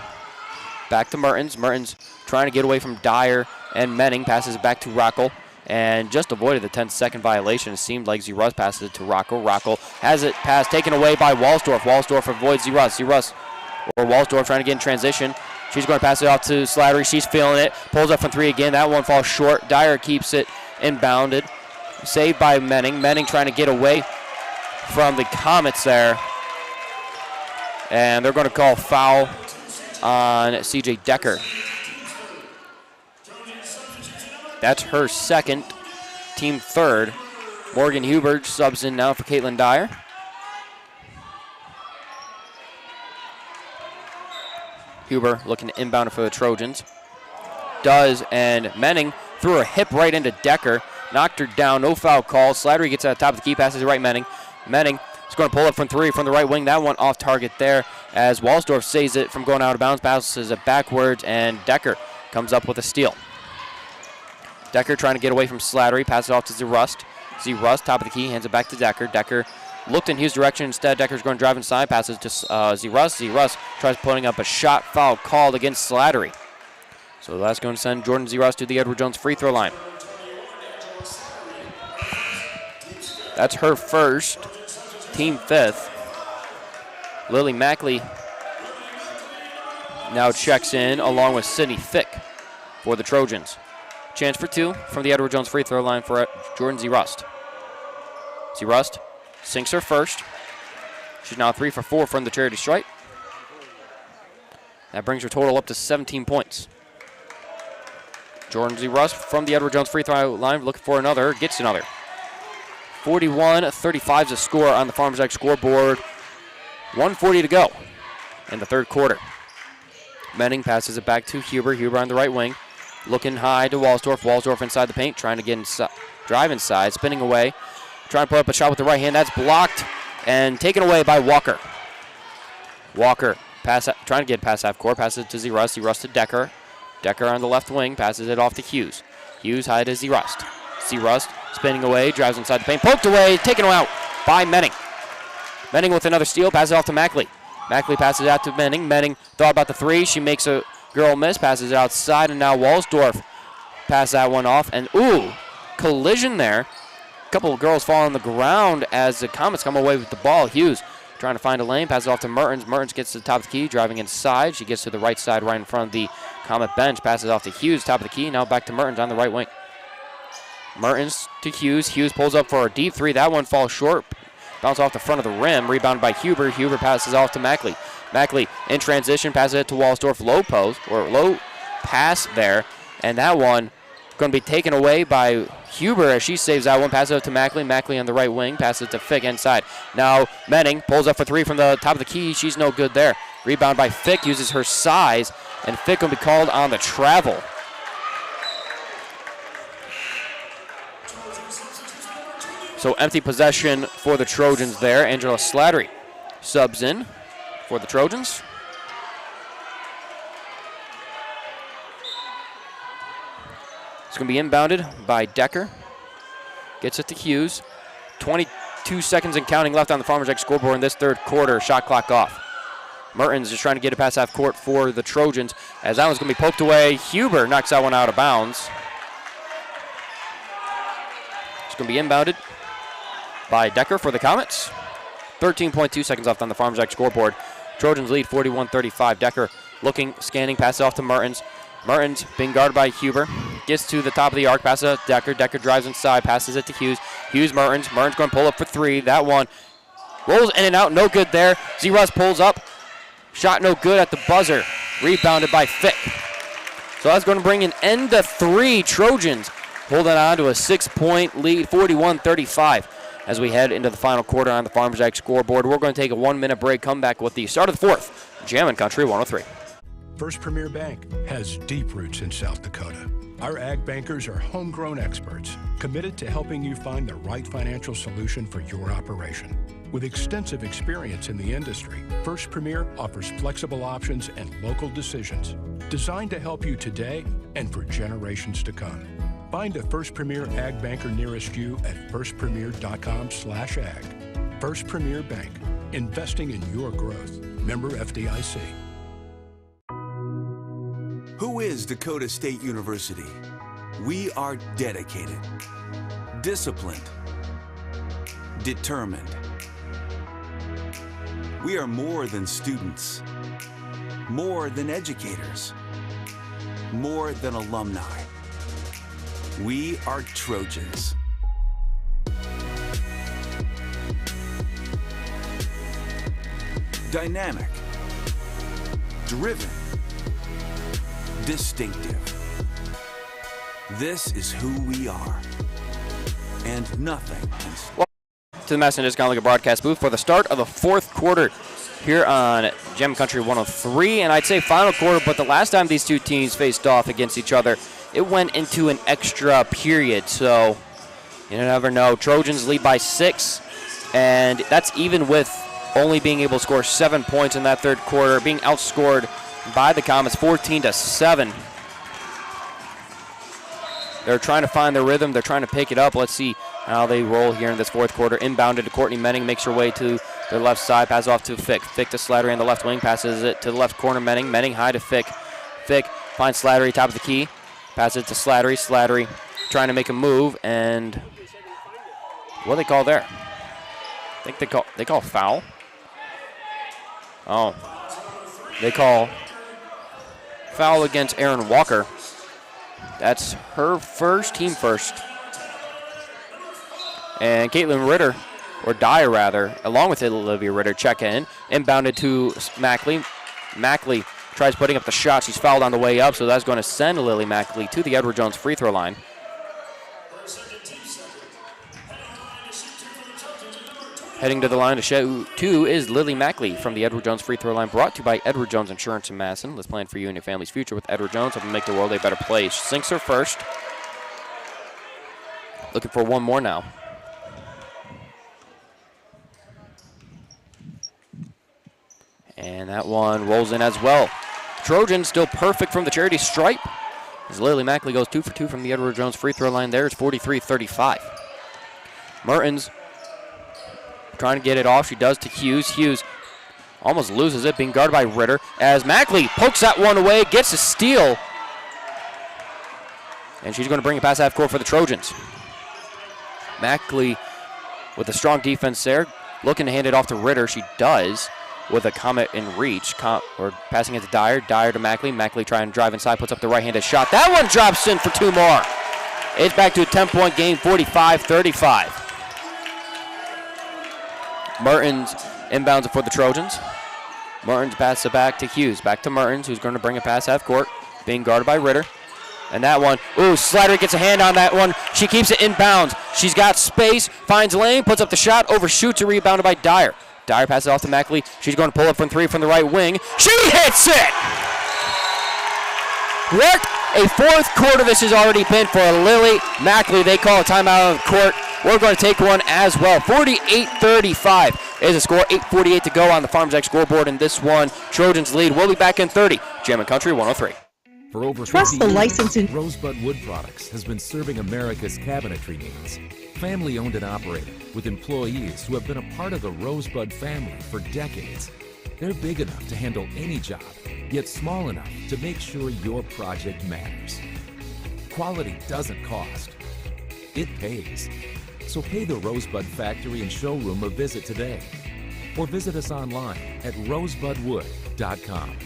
back to Mertens. Mertens trying to get away from Dyer and Menning. Passes it back to Rockel and just avoided the 10-second violation. It seemed like Z-Russ passes it to Rockel. Rockel has it pass taken away by Walsdorf. Walsdorf avoids Z-Russ. Z-Russ or Walsdorf trying to get in transition. She's going to pass it off to Slattery. She's feeling it. Pulls up from 3 again. That one falls short. Dyer keeps it inbounded. Saved by Menning. Menning trying to get away from the Comets there. And they're going to call foul on CJ Decker. That's her second, team third. Morgan Huber subs in now for Caitlin Dyer. Huber looking to inbound for the Trojans. Does, and Menning threw her hip right into Decker. Knocked her down, no foul call. Slattery gets at the top of the key, passes it right Menning. Menning is going to pull up from 3 from the right wing. That one off target there as Walsdorf saves it from going out of bounds, passes it backwards, and Decker comes up with a steal. Decker trying to get away from Slattery, passes it off to Z-Rust. Z-Rust, top of the key, hands it back to Decker. Decker looked in Hughes' direction. Instead, Decker's going to drive inside, passes to Z-Rust. Z-Rust tries putting up a shot foul called against Slattery. So that's going to send Jordan Z-Rust to the Edward Jones free throw line. That's her first, team fifth. Lily Mackley now checks in along with Sydney Fick for the Trojans. Chance for 2 from the Edward Jones free throw line for Jordan Z-Rust. Z-Rust sinks her first. She's now 3 for 4 from the charity stripe. That brings her total up to 17 points. Jordan Z-Rust from the Edward Jones free throw line looking for another, gets another. 41-35 is the score on the Farmers X scoreboard. 1:40 to go in the third quarter. Menning passes it back to Huber. Huber on the right wing. Looking high to Walsdorf. Walsdorf inside the paint, trying to get inside, drive inside, spinning away. Trying to put up a shot with the right hand. That's blocked and taken away by Walker. Walker trying to get past half court. Passes it to Z-Rust. Z-Rust to Decker. Decker on the left wing. Passes it off to Hughes. Hughes high to Z-Rust. Z-Rust spinning away. Drives inside the paint. Poked away. Taken out by Menning. Menning with another steal. Passes it off to Mackley. Mackley passes it out to Menning. Menning thought about the 3. She makes a girl miss. Passes it outside. And now Walsdorf passes that one off. And ooh, collision there. A couple of girls fall on the ground as the Comets come away with the ball. Hughes trying to find a lane. Passes off to Mertens. Mertens gets to the top of the key. Driving inside. She gets to the right side right in front of the Comet bench. Passes off to Hughes. Top of the key. Now back to Mertens on the right wing. Mertens to Hughes. Hughes pulls up for a deep 3. That one falls short. Bounce off the front of the rim. Rebounded by Huber. Huber passes off to Mackley. Mackley in transition. Passes it to Walsdorf. Low post or low pass there. And that one going to be taken away by Huber as she saves that one. Passes it to Mackley. Mackley on the right wing. Passes it to Fick inside. Now Menning pulls up for 3 from the top of the key. She's no good there. Rebound by Fick. Uses her size. And Fick will be called on the travel. So empty possession for the Trojans there. Angela Slattery subs in for the Trojans. It's going to be inbounded by Decker. Gets it to Hughes. 22 seconds and counting left on the Farmers X scoreboard in this third quarter. Shot clock off. Mertens just trying to get it past half court for the Trojans as that one's going to be poked away. Huber knocks that one out of bounds. It's going to be inbounded by Decker for the Comets. 13.2 seconds left on the Farmers Jack scoreboard. Trojans lead 41-35. Decker looking, scanning, passes off to Mertens. Mertens being guarded by Huber. Gets to the top of the arc, passes it to Decker. Decker drives inside, passes it to Hughes. Hughes, Mertens. Mertens going to pull up for three. That one rolls in and out, no good there. Z-Rus pulls up. Shot no good at the buzzer. Rebounded by Fick. So that's going to bring an end to three. Trojans holding on to a 6-point lead, 41-35. As we head into the final quarter on the Farmers Jack scoreboard, we're going to take a 1-minute break, come back with the start of the fourth. Jammin' Country 103. First Premier Bank has deep roots in South Dakota. Our ag bankers are homegrown experts committed to helping you find the right financial solution for your operation. With extensive experience in the industry, First Premier offers flexible options and local decisions designed to help you today and for generations to come. Find a First Premier Ag Banker nearest you at firstpremier.com/ag. First Premier Bank, investing in your growth. Member FDIC. Who is Dakota State University? We are dedicated, disciplined, determined. We are more than students, more than educators, more than alumni. We are Trojans. Dynamic, driven, distinctive. This is who we are, and nothing can Welcome to the Madison Discount Liquor broadcast booth for the start of the fourth quarter here on Jammin' Country 103, and I'd say final quarter, but the last time these two teams faced off against each other, it went into an extra period, so you never know. Trojans lead by 6, and that's even with only being able to score 7 points in that third quarter, being outscored by the Comets 14-7. They're trying to find their rhythm. They're trying to pick it up. Let's see how they roll here in this fourth quarter. Inbounded to Courtney Menning, makes her way to their left side, passes off to Fick. Fick to Slattery on the left wing, passes it to the left corner. Menning high to Fick. Fick finds Slattery top of the key, passes it to Slattery. Slattery trying to make a move, and what do they call there? I think they call foul. Oh, they call foul against Aaron Walker. That's her first, team first. And Caitlin Ritter, or Dyer rather, along with Olivia Ritter, check in. Inbounded to Mackley. Mackley tries putting up the shot. She's fouled on the way up, so that's going to send Lily Mackley to the Edward Jones free throw line. Heading to the line to shoot two is Lily Mackley from the Edward Jones free throw line, brought to you by Edward Jones Insurance in Madison. Let's plan for you and your family's future with Edward Jones, helping make the world a better place. Sinks her first. Looking for one more now. And that one rolls in as well. Trojans still perfect from the charity stripe, as Lily Mackley goes 2 for 2 from the Edward Jones free throw line there. It's 43-35. Mertens trying to get it off. She does to Hughes. Hughes almost loses it, being guarded by Ritter, as Mackley pokes that one away, gets a steal. And she's going to bring it past half court for the Trojans. Mackley with a strong defense there, looking to hand it off to Ritter. She does, with a Comet in reach, or passing it to Dyer. Dyer to Mackley. Mackley trying to drive inside, puts up the right-handed shot. That one drops in for 2 more. It's back to a 10-point game, 45-35. Mertens inbounds it for the Trojans. Mertens passes it back to Hughes. Back to Mertens, who's going to bring it past half court, being guarded by Ritter. And that one, Slattery gets a hand on that one. She keeps it inbounds. She's got space, finds lane, puts up the shot, overshoots it, rebounded by Dyer. Dyer passes it off to Mackley. She's going to pull up from 3 from the right wing. She hits it! What a fourth quarter this has already been for Lily Mackley. They call a timeout on the court. We're going to take one as well. 48-35 is the score. 8:48 to go on the Farmers X scoreboard in this one. Trojans lead. We'll be back in 30. Jammin' Country 103. For over Trust the licensing. Rosebud Wood Products has been serving America's cabinetry needs. Family owned and operated, with employees who have been a part of the Rosebud family for decades. They're big enough to handle any job, yet small enough to make sure your project matters. Quality doesn't cost. It pays. So pay the Rosebud Factory and Showroom a visit today. Or visit us online at rosebudwood.com.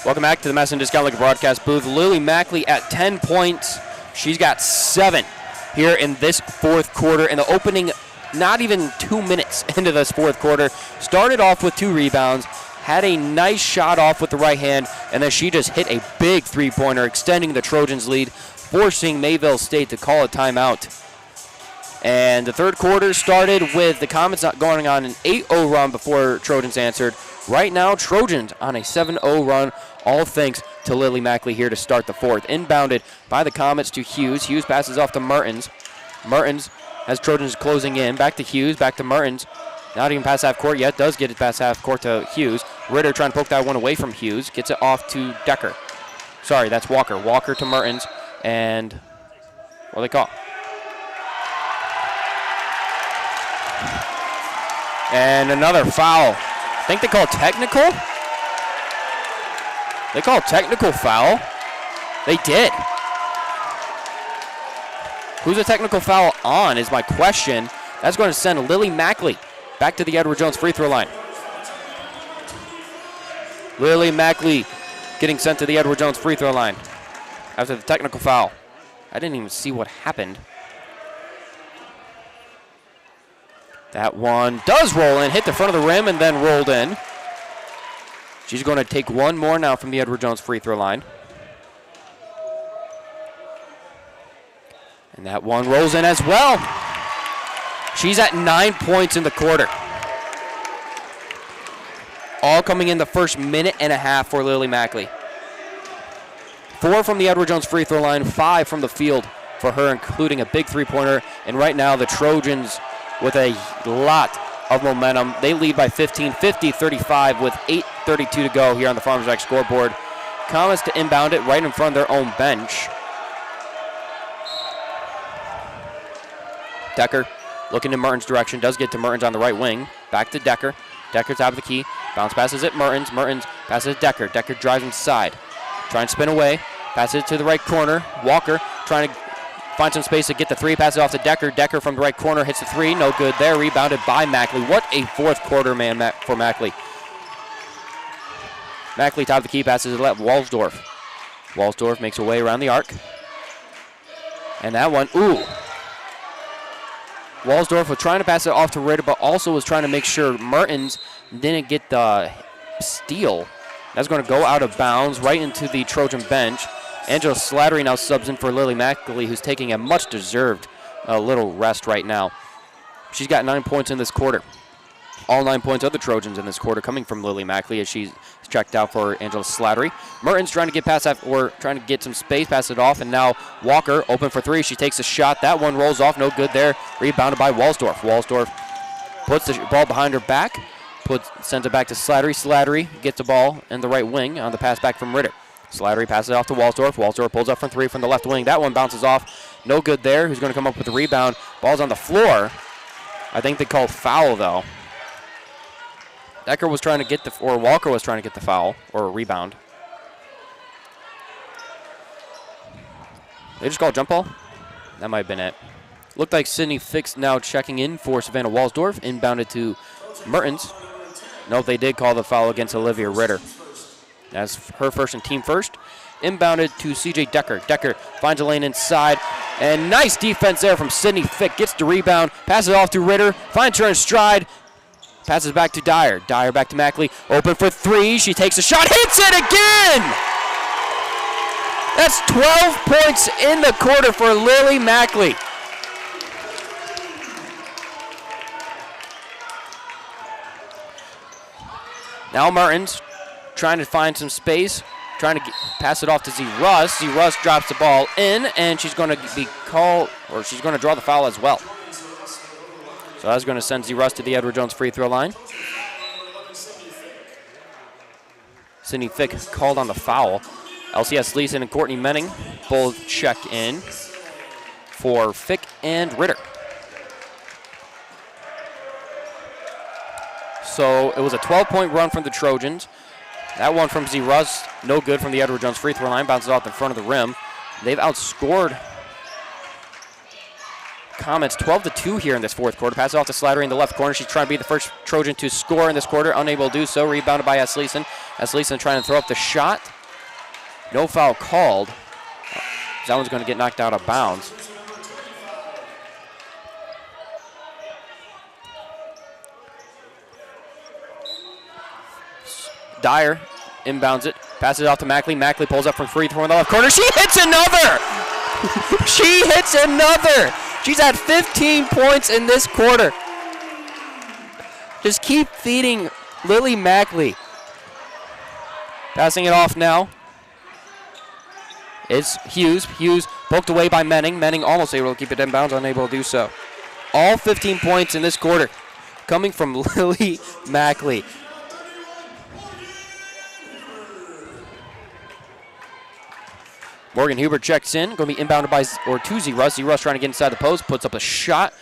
Welcome back to the Madison Discount Liquor broadcast booth. Lily Mackley at 10 points. She's got 7 here in this fourth quarter. In the opening, not even 2 minutes into this fourth quarter, started off with 2 rebounds, had a nice shot off with the right hand, and then she just hit a big three-pointer, extending the Trojans' lead, forcing Mayville State to call a timeout. And the third quarter started with the Comets not going on an 8-0 run before Trojans answered. Right now, Trojans on a 7-0 run, all thanks to Lily Mackley here to start the fourth. Inbounded by the Comets to Hughes. Hughes passes off to Mertens. Mertens has Trojans closing in. Back to Hughes, back to Mertens. Not even past half court yet. Does get it past half court to Hughes. Ritter trying to poke that one away from Hughes. Gets it off to Decker. Sorry, that's Walker. Walker to Mertens. And what do they call? And another foul. I think they call technical. They call technical foul. They did. Who's a technical foul on is my question. That's going to send Lily Mackley back to the Edward Jones free throw line. Lily Mackley getting sent to the Edward Jones free throw line after the technical foul. I didn't even see what happened. That one does roll in, hit the front of the rim, and then rolled in. She's going to take one more now from the Edward Jones free throw line. And that one rolls in as well. She's at 9 points in the quarter. All coming in the first minute and a half for Lily Mackley. 4 from the Edward Jones free throw line, 5 from the field for her, including a big three-pointer. And right now the Trojans with a lot of momentum. They lead by 15, 50-35 with 8:32 to go here on the Farmers Rec scoreboard. Comets to inbound it right in front of their own bench. Decker looking in Mertens' direction, does get to Mertens on the right wing. Back to Decker. Decker top of the key. Bounce passes it Mertens. Mertens passes it Decker. Decker drives inside. Trying to spin away. Passes it to the right corner. Walker trying to find some space to get the three. Passes it off to Decker. Decker from the right corner hits the three. No good there. Rebounded by Mackley. What a fourth quarter, man, for Mackley. Mackley top of the key. Passes it left. Walsdorf. Walsdorf makes her way around the arc. And that one, ooh. Walsdorf was trying to pass it off to Ritter, but also was trying to make sure Mertens didn't get the steal. That's going to go out of bounds right into the Trojan bench. Angela Slattery now subs in for Lily Mackley, who's taking a much-deserved little rest right now. She's got 9 points in this quarter. All 9 points of the Trojans in this quarter coming from Lily Mackley as she's checked out for Angela Slattery. Mertens trying to get past that, or trying to get some space, pass it off, and now Walker open for three. She takes a shot. That one rolls off, no good there. Rebounded by Walsdorf. Walsdorf puts the ball behind her back, sends it back to Slattery. Slattery gets the ball in the right wing on the pass back from Ritter. Slattery passes it off to Walsdorf. Walsdorf pulls up from three from the left wing. That one bounces off. No good there. Who's going to come up with the rebound? Ball's on the floor. I think they called foul, though. Decker was trying to get or Walker was trying to get the foul, or a rebound. They just called jump ball? That might have been it. Looked like Sydney Fix now checking in for Savannah Walsdorf, inbounded to Mertens. No, they did call the foul against Olivia Ritter. That's her first and team first. Inbounded to CJ Decker. Decker finds a lane inside, and nice defense there from Sydney Fick. Gets the rebound, passes it off to Ritter, finds her in stride, passes back to Dyer. Dyer back to Mackley. Open for three. She takes a shot. Hits it again! That's 12 points in the quarter for Lily Mackley. Now Mertens trying to find some space. Trying to pass it off to Z. Russ. Z. Russ drops the ball in, and she's going to be called, or she's going to draw the foul as well. So that's going to send Z. Russ to the Edward Jones free throw line. Sydney Fick called on the foul. LCS Leeson and Courtney Menning both check in. for Fick and Ritter. So it was a 12-point run from the Trojans. That one from Z. Russ, no good from the Edward Jones free throw line, bounces off in front of the rim. They've outscored Comets 12-2 here in this fourth quarter. Passes off to Slattery in the left corner. She's trying to be the first Trojan to score in this quarter. Unable to do so. Rebounded by Esleason. Esleason trying to throw up the shot. No foul called. That one's going to get knocked out of bounds. Dyer inbounds it. Passes it off to Mackley. Mackley pulls up from free throw in the left corner. She hits another! She hits another! She's at 15 points in this quarter. Just keep feeding Lily Mackley. Passing it off now. It's Hughes. Hughes poked away by Menning. Menning almost able to keep it inbounds, unable to do so. All 15 points in this quarter coming from Lily Mackley. Morgan Huber checks in, going to be inbounded by, or to Z-Russ. Z-Russ trying to get inside the post, puts up a shot.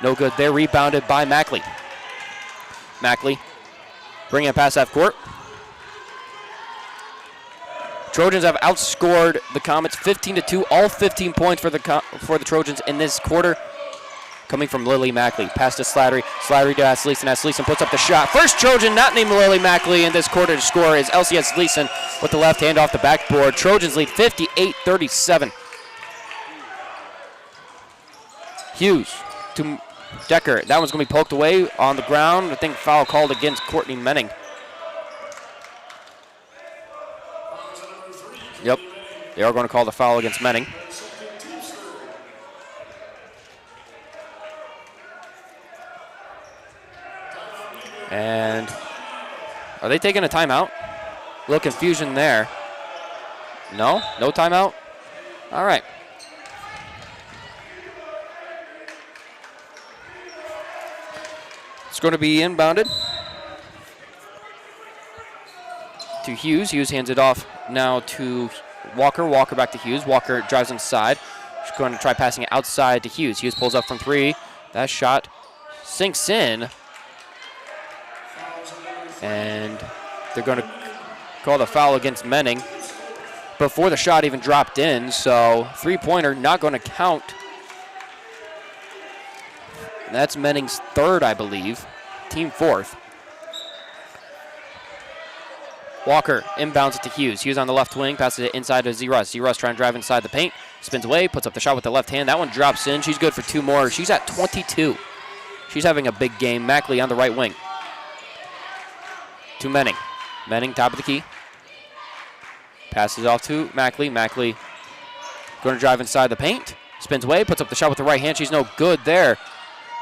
No good there, rebounded by Mackley. Mackley bringing it past half court. Trojans have outscored the Comets 15-2, all 15 points for the Trojans in this quarter. Coming from Lily Mackley. Pass to Slattery. Slattery to Esleason. Esleason puts up the shot. First Trojan not named Lily Mackley in this quarter to score is Elsie Esleason with the left hand off the backboard. Trojans lead 58-37. Hughes to Decker. That one's going to be poked away on the ground. I think foul called against Courtney Menning. Yep, they are going to call the foul against Menning. And are they taking a timeout? A little confusion there. No? No timeout? All right. It's going to be inbounded to Hughes. Hughes hands it off now to Walker. Walker back to Hughes. Walker drives inside. She's going to try passing it outside to Hughes. Hughes pulls up from three. That shot sinks in. And they're going to call the foul against Menning before the shot even dropped in. So three-pointer not going to count. That's Menning's third, I believe. Team fourth. Walker inbounds it to Hughes. Hughes on the left wing, passes it inside to Z-Russ. Z-Russ trying to drive inside the paint. Spins away, puts up the shot with the left hand. That one drops in. She's good for two more. She's at 22. She's having a big game. Mackley on the right wing. To Menning. Menning, top of the key. Passes off to Mackley. Mackley going to drive inside the paint. Spins away, puts up the shot with the right hand. She's no good there,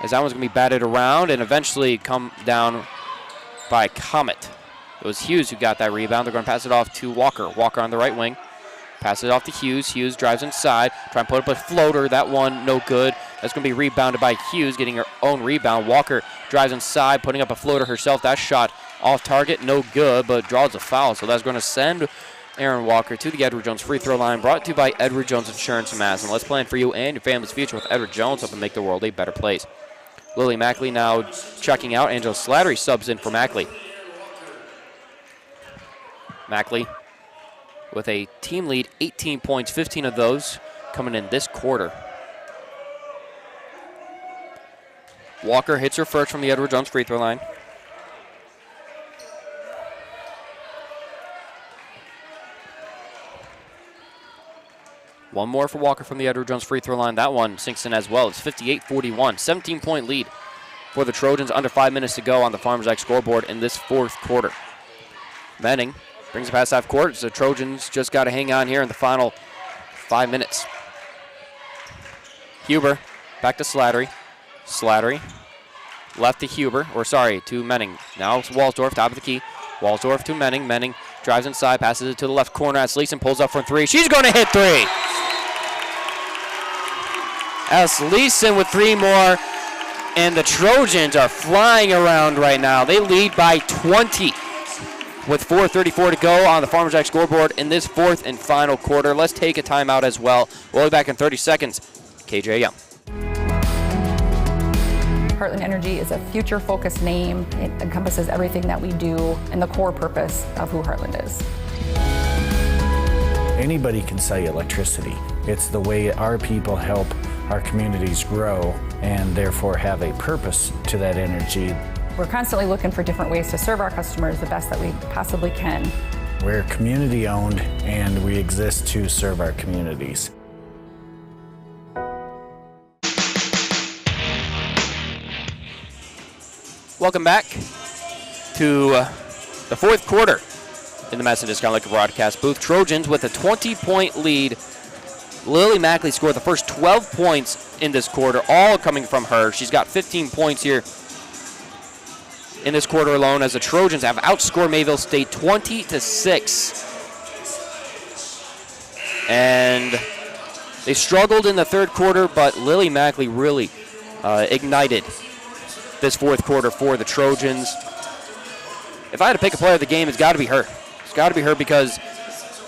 as that one's going to be batted around and eventually come down by Comet. It was Hughes who got that rebound. They're going to pass it off to Walker. Walker on the right wing. Pass it off to Hughes. Hughes drives inside. Try and put up a floater. That one, no good. That's going to be rebounded by Hughes, getting her own rebound. Walker drives inside, putting up a floater herself. That shot off target, no good, but draws a foul. So that's going to send Aaron Walker to the Edward Jones free throw line, brought to you by Edward Jones Insurance in Madison. Let's plan for you and your family's future with Edward Jones, helping make the world a better place. Lily Mackley now checking out. Angela Slattery subs in for Mackley. Mackley with a team lead, 18 points, 15 of those coming in this quarter. Walker hits her first from the Edward Jones free throw line. One more for Walker from the Edward Jones free throw line. That one sinks in as well. It's 58-41. 17-point lead for the Trojans. Under 5 minutes to go on the Farmers X scoreboard in this fourth quarter. Menning brings it past half court. So the Trojans just got to hang on here in the final 5 minutes. Huber back to Slattery. Slattery left to Huber, to Menning. Now it's Walsdorf, top of the key. Walsdorf to Menning. Menning drives inside, passes it to the left corner. Esleason pulls up from three. She's going to hit three. Esleason with three more, and the Trojans are flying around right now. They lead by 20 with 4:34 to go on the Farmers X scoreboard in this fourth and final quarter. Let's take a timeout as well. We'll be back in 30 seconds. KJ Young. Heartland Energy is a future-focused name. It encompasses everything that we do and the core purpose of who Heartland is. Anybody can sell you electricity. It's the way our people help our communities grow and therefore have a purpose to that energy. We're constantly looking for different ways to serve our customers the best that we possibly can. We're community-owned and we exist to serve our communities. Welcome back to the fourth quarter in the Madison Discount Liquor broadcast booth. Trojans with a 20-point lead. Lily Mackley scored the first 12 points in this quarter, all coming from her. She's got 15 points here in this quarter alone as the Trojans have outscored Mayville State 20-6. And they struggled in the third quarter, but Lily Mackley really ignited this fourth quarter for the Trojans. If I had to pick a player of the game, it's got to be her. It's got to be her because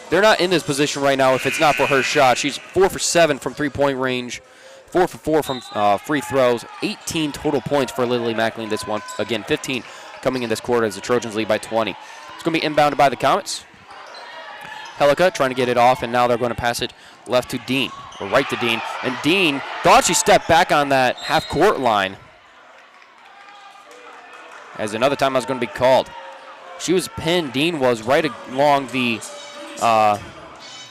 they're not in this position right now if it's not for her shot. She's 4 for 7 from three-point range, 4 for 4 from free throws, 18 total points for Lily Mackley in this one. Again, 15 coming in this quarter as the Trojans lead by 20. It's going to be inbounded by the Comets. Helica trying to get it off, and now they're going to pass it left to Dean, or right to Dean. And Dean thought she stepped back on that half-court line, as another time I was going to be called. She was pinned. Dean was right along the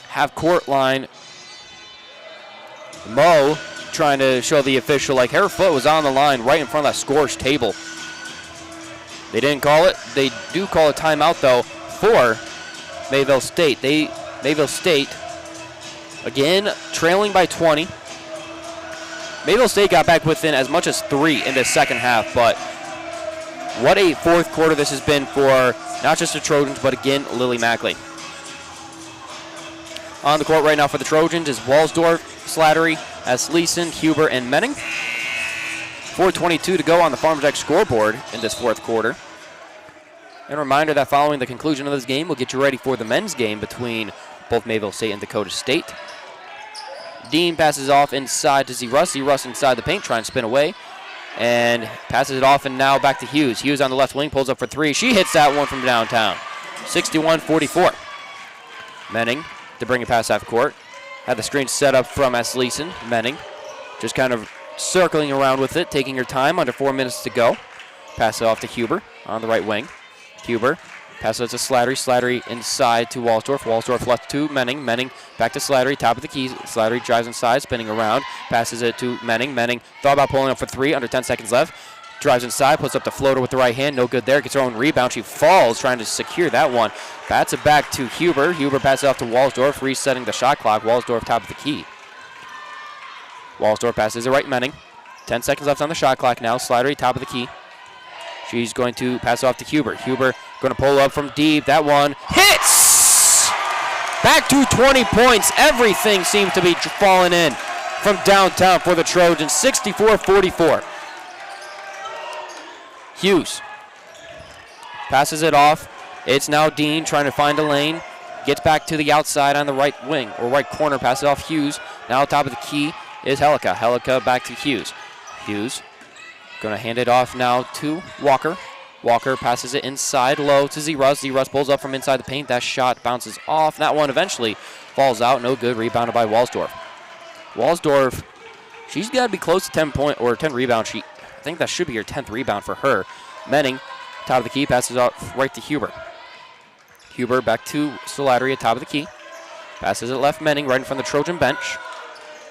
half-court line. Mo trying to show the official like her foot was on the line right in front of that scorer's table. They didn't call it. They do call a timeout, though, for Mayville State. Mayville State, again, trailing by 20. Mayville State got back within as much as 3 in the second half, but what a fourth quarter this has been for not just the Trojans, but again, Lily Mackley. On the court right now for the Trojans is Walsdorf, Slattery, Asleason, Huber, and Menning. 4:22 to go on the Farm Jack scoreboard in this fourth quarter. And a reminder that following the conclusion of this game, we'll get you ready for the men's game between both Mayville State and Dakota State. Dean passes off inside to Z. Russ. Z. Russ inside the paint, trying to spin away. And passes it off, and now back to Hughes. Hughes on the left wing, pulls up for 3. She hits that one from downtown. 61-44. Menning to bring it past half court. Had the screen set up from Asleason. Menning just kind of circling around with it, taking her time, under 4 minutes to go. Pass it off to Huber on the right wing. Huber passes it to Slattery. Slattery inside to Walsdorf. Walsdorf left to Menning. Menning back to Slattery, top of the key. Slattery drives inside, spinning around. Passes it to Menning. Menning thought about pulling up for 3, under 10 seconds left. Drives inside, puts up the floater with the right hand. No good there. Gets her own rebound. She falls, trying to secure that one. Bats it back to Huber. Huber passes it off to Walsdorf, resetting the shot clock. Walsdorf top of the key. Walsdorf passes it right Menning. 10 seconds left on the shot clock now. Slattery top of the key. She's going to pass off to Huber. Huber going to pull up from deep. That one hits! Back to 20 points. Everything seems to be falling in from downtown for the Trojans. 64-44. Hughes passes it off. It's now Dean trying to find a lane. Gets back to the outside on the right wing, or right corner. Passes it off Hughes. Now top of the key is Helica. Helica back to Hughes. Hughes going to hand it off now to Walker. Walker passes it inside low to Z. Russ. Z. Russ pulls up from inside the paint. That shot bounces off. That one eventually falls out. No good. Rebounded by Walsdorf. Walsdorf, she's got to be close to 10 rebounds. I think that should be her 10th rebound for her. Menning, top of the key, passes out right to Huber. Huber back to Slattery at top of the key. Passes it left Menning right in front of the Trojan bench.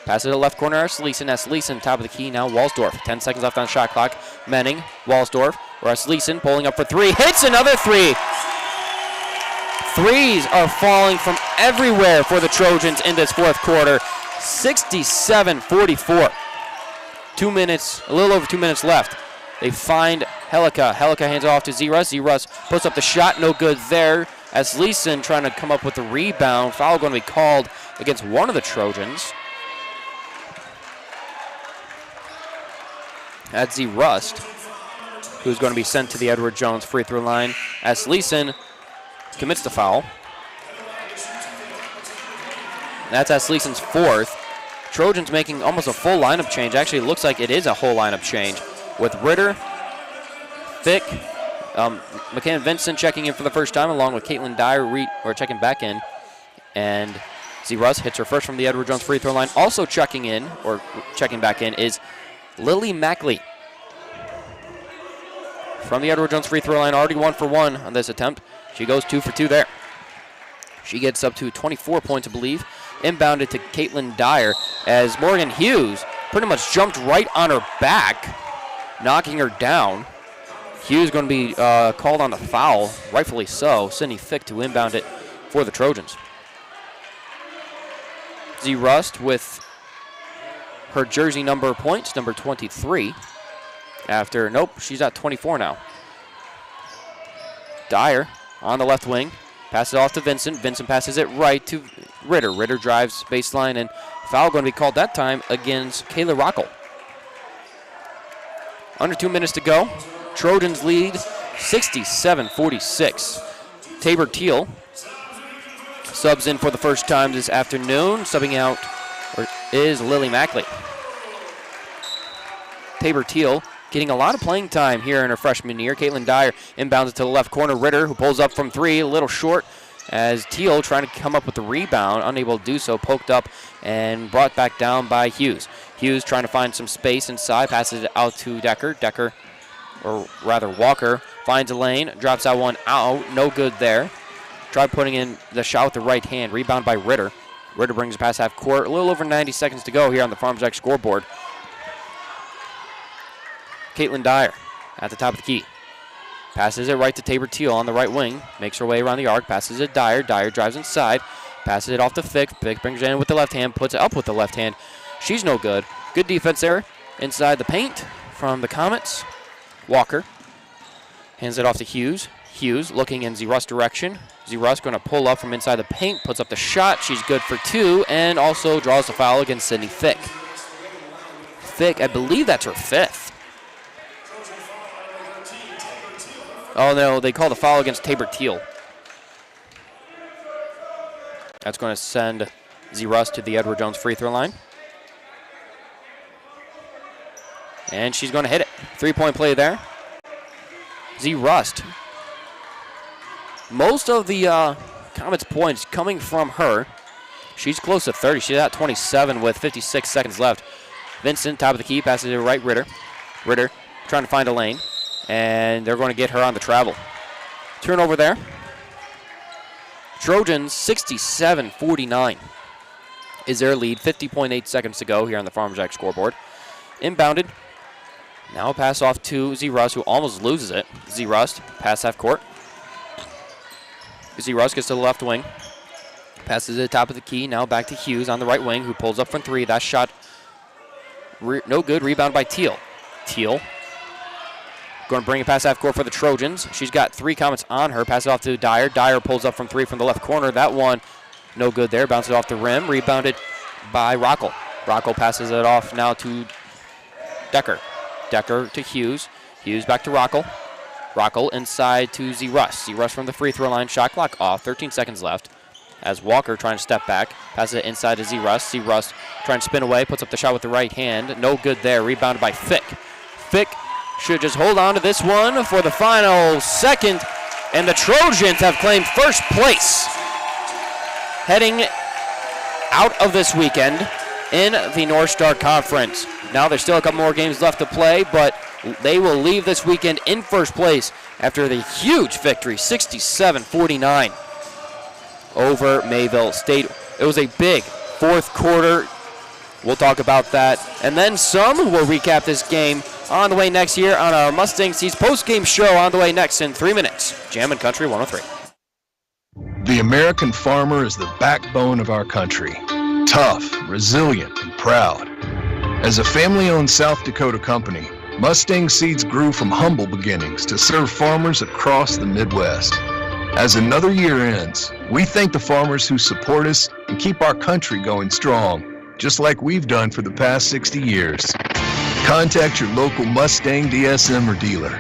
Passes it left corner, Asleason. Asleason, top of the key, now Walsdorf. 10 seconds left on the shot clock. Menning, Walsdorf, or Asleason pulling up for 3. Hits another 3. Threes are falling from everywhere for the Trojans in this fourth quarter. 67-44. 2 minutes, a little over 2 minutes left. They find Helica. Helica hands it off to Z. Russ. Z. Russ puts up the shot, no good there. Asleason trying to come up with the rebound. Foul going to be called against one of the Trojans. That's Z. Rust, who's going to be sent to the Edward Jones free throw line. Asleason commits the foul. That's Asleason's 4th. Trojans making almost a full lineup change. Actually, it looks like it is a whole lineup change with Ritter, Fick, McKenna Vincent checking in for the first time, along with Caitlin Dyer checking back in. And Z. Russ hits her first from the Edward Jones free throw line. Also checking back in is Lily Mackley. From the Edward Jones free throw line, already 1 for 1 on this attempt. She goes 2 for 2 there. She gets up to 24 points, I believe. Inbounded to Caitlin Dyer as Morgan Hughes pretty much jumped right on her back, knocking her down. Hughes going to be called on the foul, rightfully so. Sydney Fick to inbound it for the Trojans. Z. Rust with her jersey number points, number 23. She's at 24 now. Dyer on the left wing, passes it off to Vincent. Vincent passes it right to Ritter. Ritter drives baseline, and foul going to be called that time against Kayla Rockel. Under 2 minutes to go. Trojans lead 67-46. Tabor Teal subs in for the first time this afternoon. Subbing out is Lily Mackley. Tabor Teal getting a lot of playing time here in her freshman year. Caitlin Dyer inbounds it to the left corner. Ritter, who pulls up from 3, a little short, as Teal trying to come up with the rebound, unable to do so, poked up and brought back down by Hughes. Hughes trying to find some space inside, passes it out to Walker, finds a lane, drops that one out, no good there. Tried putting in the shot with the right hand, rebound by Ritter. Ritter brings it past half court, a little over 90 seconds to go here on the Farmers X scoreboard. Caitlin Dyer at the top of the key. Passes it right to Tabor Teal on the right wing. Makes her way around the arc. Passes it Dyer. Dyer drives inside. Passes it off to Fick. Fick brings it in with the left hand. Puts it up with the left hand. She's no good. Good defense there inside the paint from the Comets. Walker hands it off to Hughes. Hughes looking in Z. Russ direction. Z. Russ going to pull up from inside the paint. Puts up the shot. She's good for 2 and also draws the foul against Sydney Fick. Fick, I believe that's her 5th. Oh, no, they call the foul against Tabor Teal. That's going to send Z. Rust to the Edward Jones free throw line. And she's going to hit it. 3-point play there. Z. Rust. Most of the Comets' points coming from her. She's close to 30. She's at 27 with 56 seconds left. Vincent, top of the key, passes it right. Ritter. Ritter trying to find a lane. And they're going to get her on the travel. Turnover there. Trojans 67-49 is their lead. 50.8 seconds to go here on the Farmers Jack scoreboard. Inbounded. Now a pass off to Z. Rust, who almost loses it. Z. Rust, pass half court. Z. Rust gets to the left wing. Passes it at the top of the key. Now back to Hughes on the right wing, who pulls up from 3. That shot no good. Rebound by Teal. Teal going to bring it past half court for the Trojans. She's got 3 Comets on her. Pass it off to Dyer. Dyer pulls up from 3 from the left corner. That one, no good there. Bounces off the rim. Rebounded by Rockel. Rockel passes it off now to Decker. Decker to Hughes. Hughes back to Rockel. Rockel inside to Z. Rust. Z. Rust from the free throw line. Shot clock off. 13 seconds left. As Walker trying to step back. Passes it inside to Z. Rust. Z. Rust trying to spin away. Puts up the shot with the right hand. No good there. Rebounded by Fick. Fick should just hold on to this one for the final second. And the Trojans have claimed first place heading out of this weekend in the North Star Conference. Now there's still a couple more games left to play, but they will leave this weekend in first place after the huge victory, 67-49 over Mayville State. It was a big fourth quarter. We'll talk about that and then some. We'll recap this game on the way next here on our Mustang Seeds post-game show on the way next in 3 minutes. Jammin' Country 103. The American farmer is the backbone of our country. Tough, resilient, and proud. As a family-owned South Dakota company, Mustang Seeds grew from humble beginnings to serve farmers across the Midwest. As another year ends, we thank the farmers who support us and keep our country going strong, just like we've done for the past 60 years. Contact your local Mustang DSM or dealer.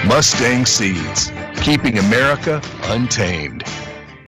Mustang Seeds, keeping America untamed.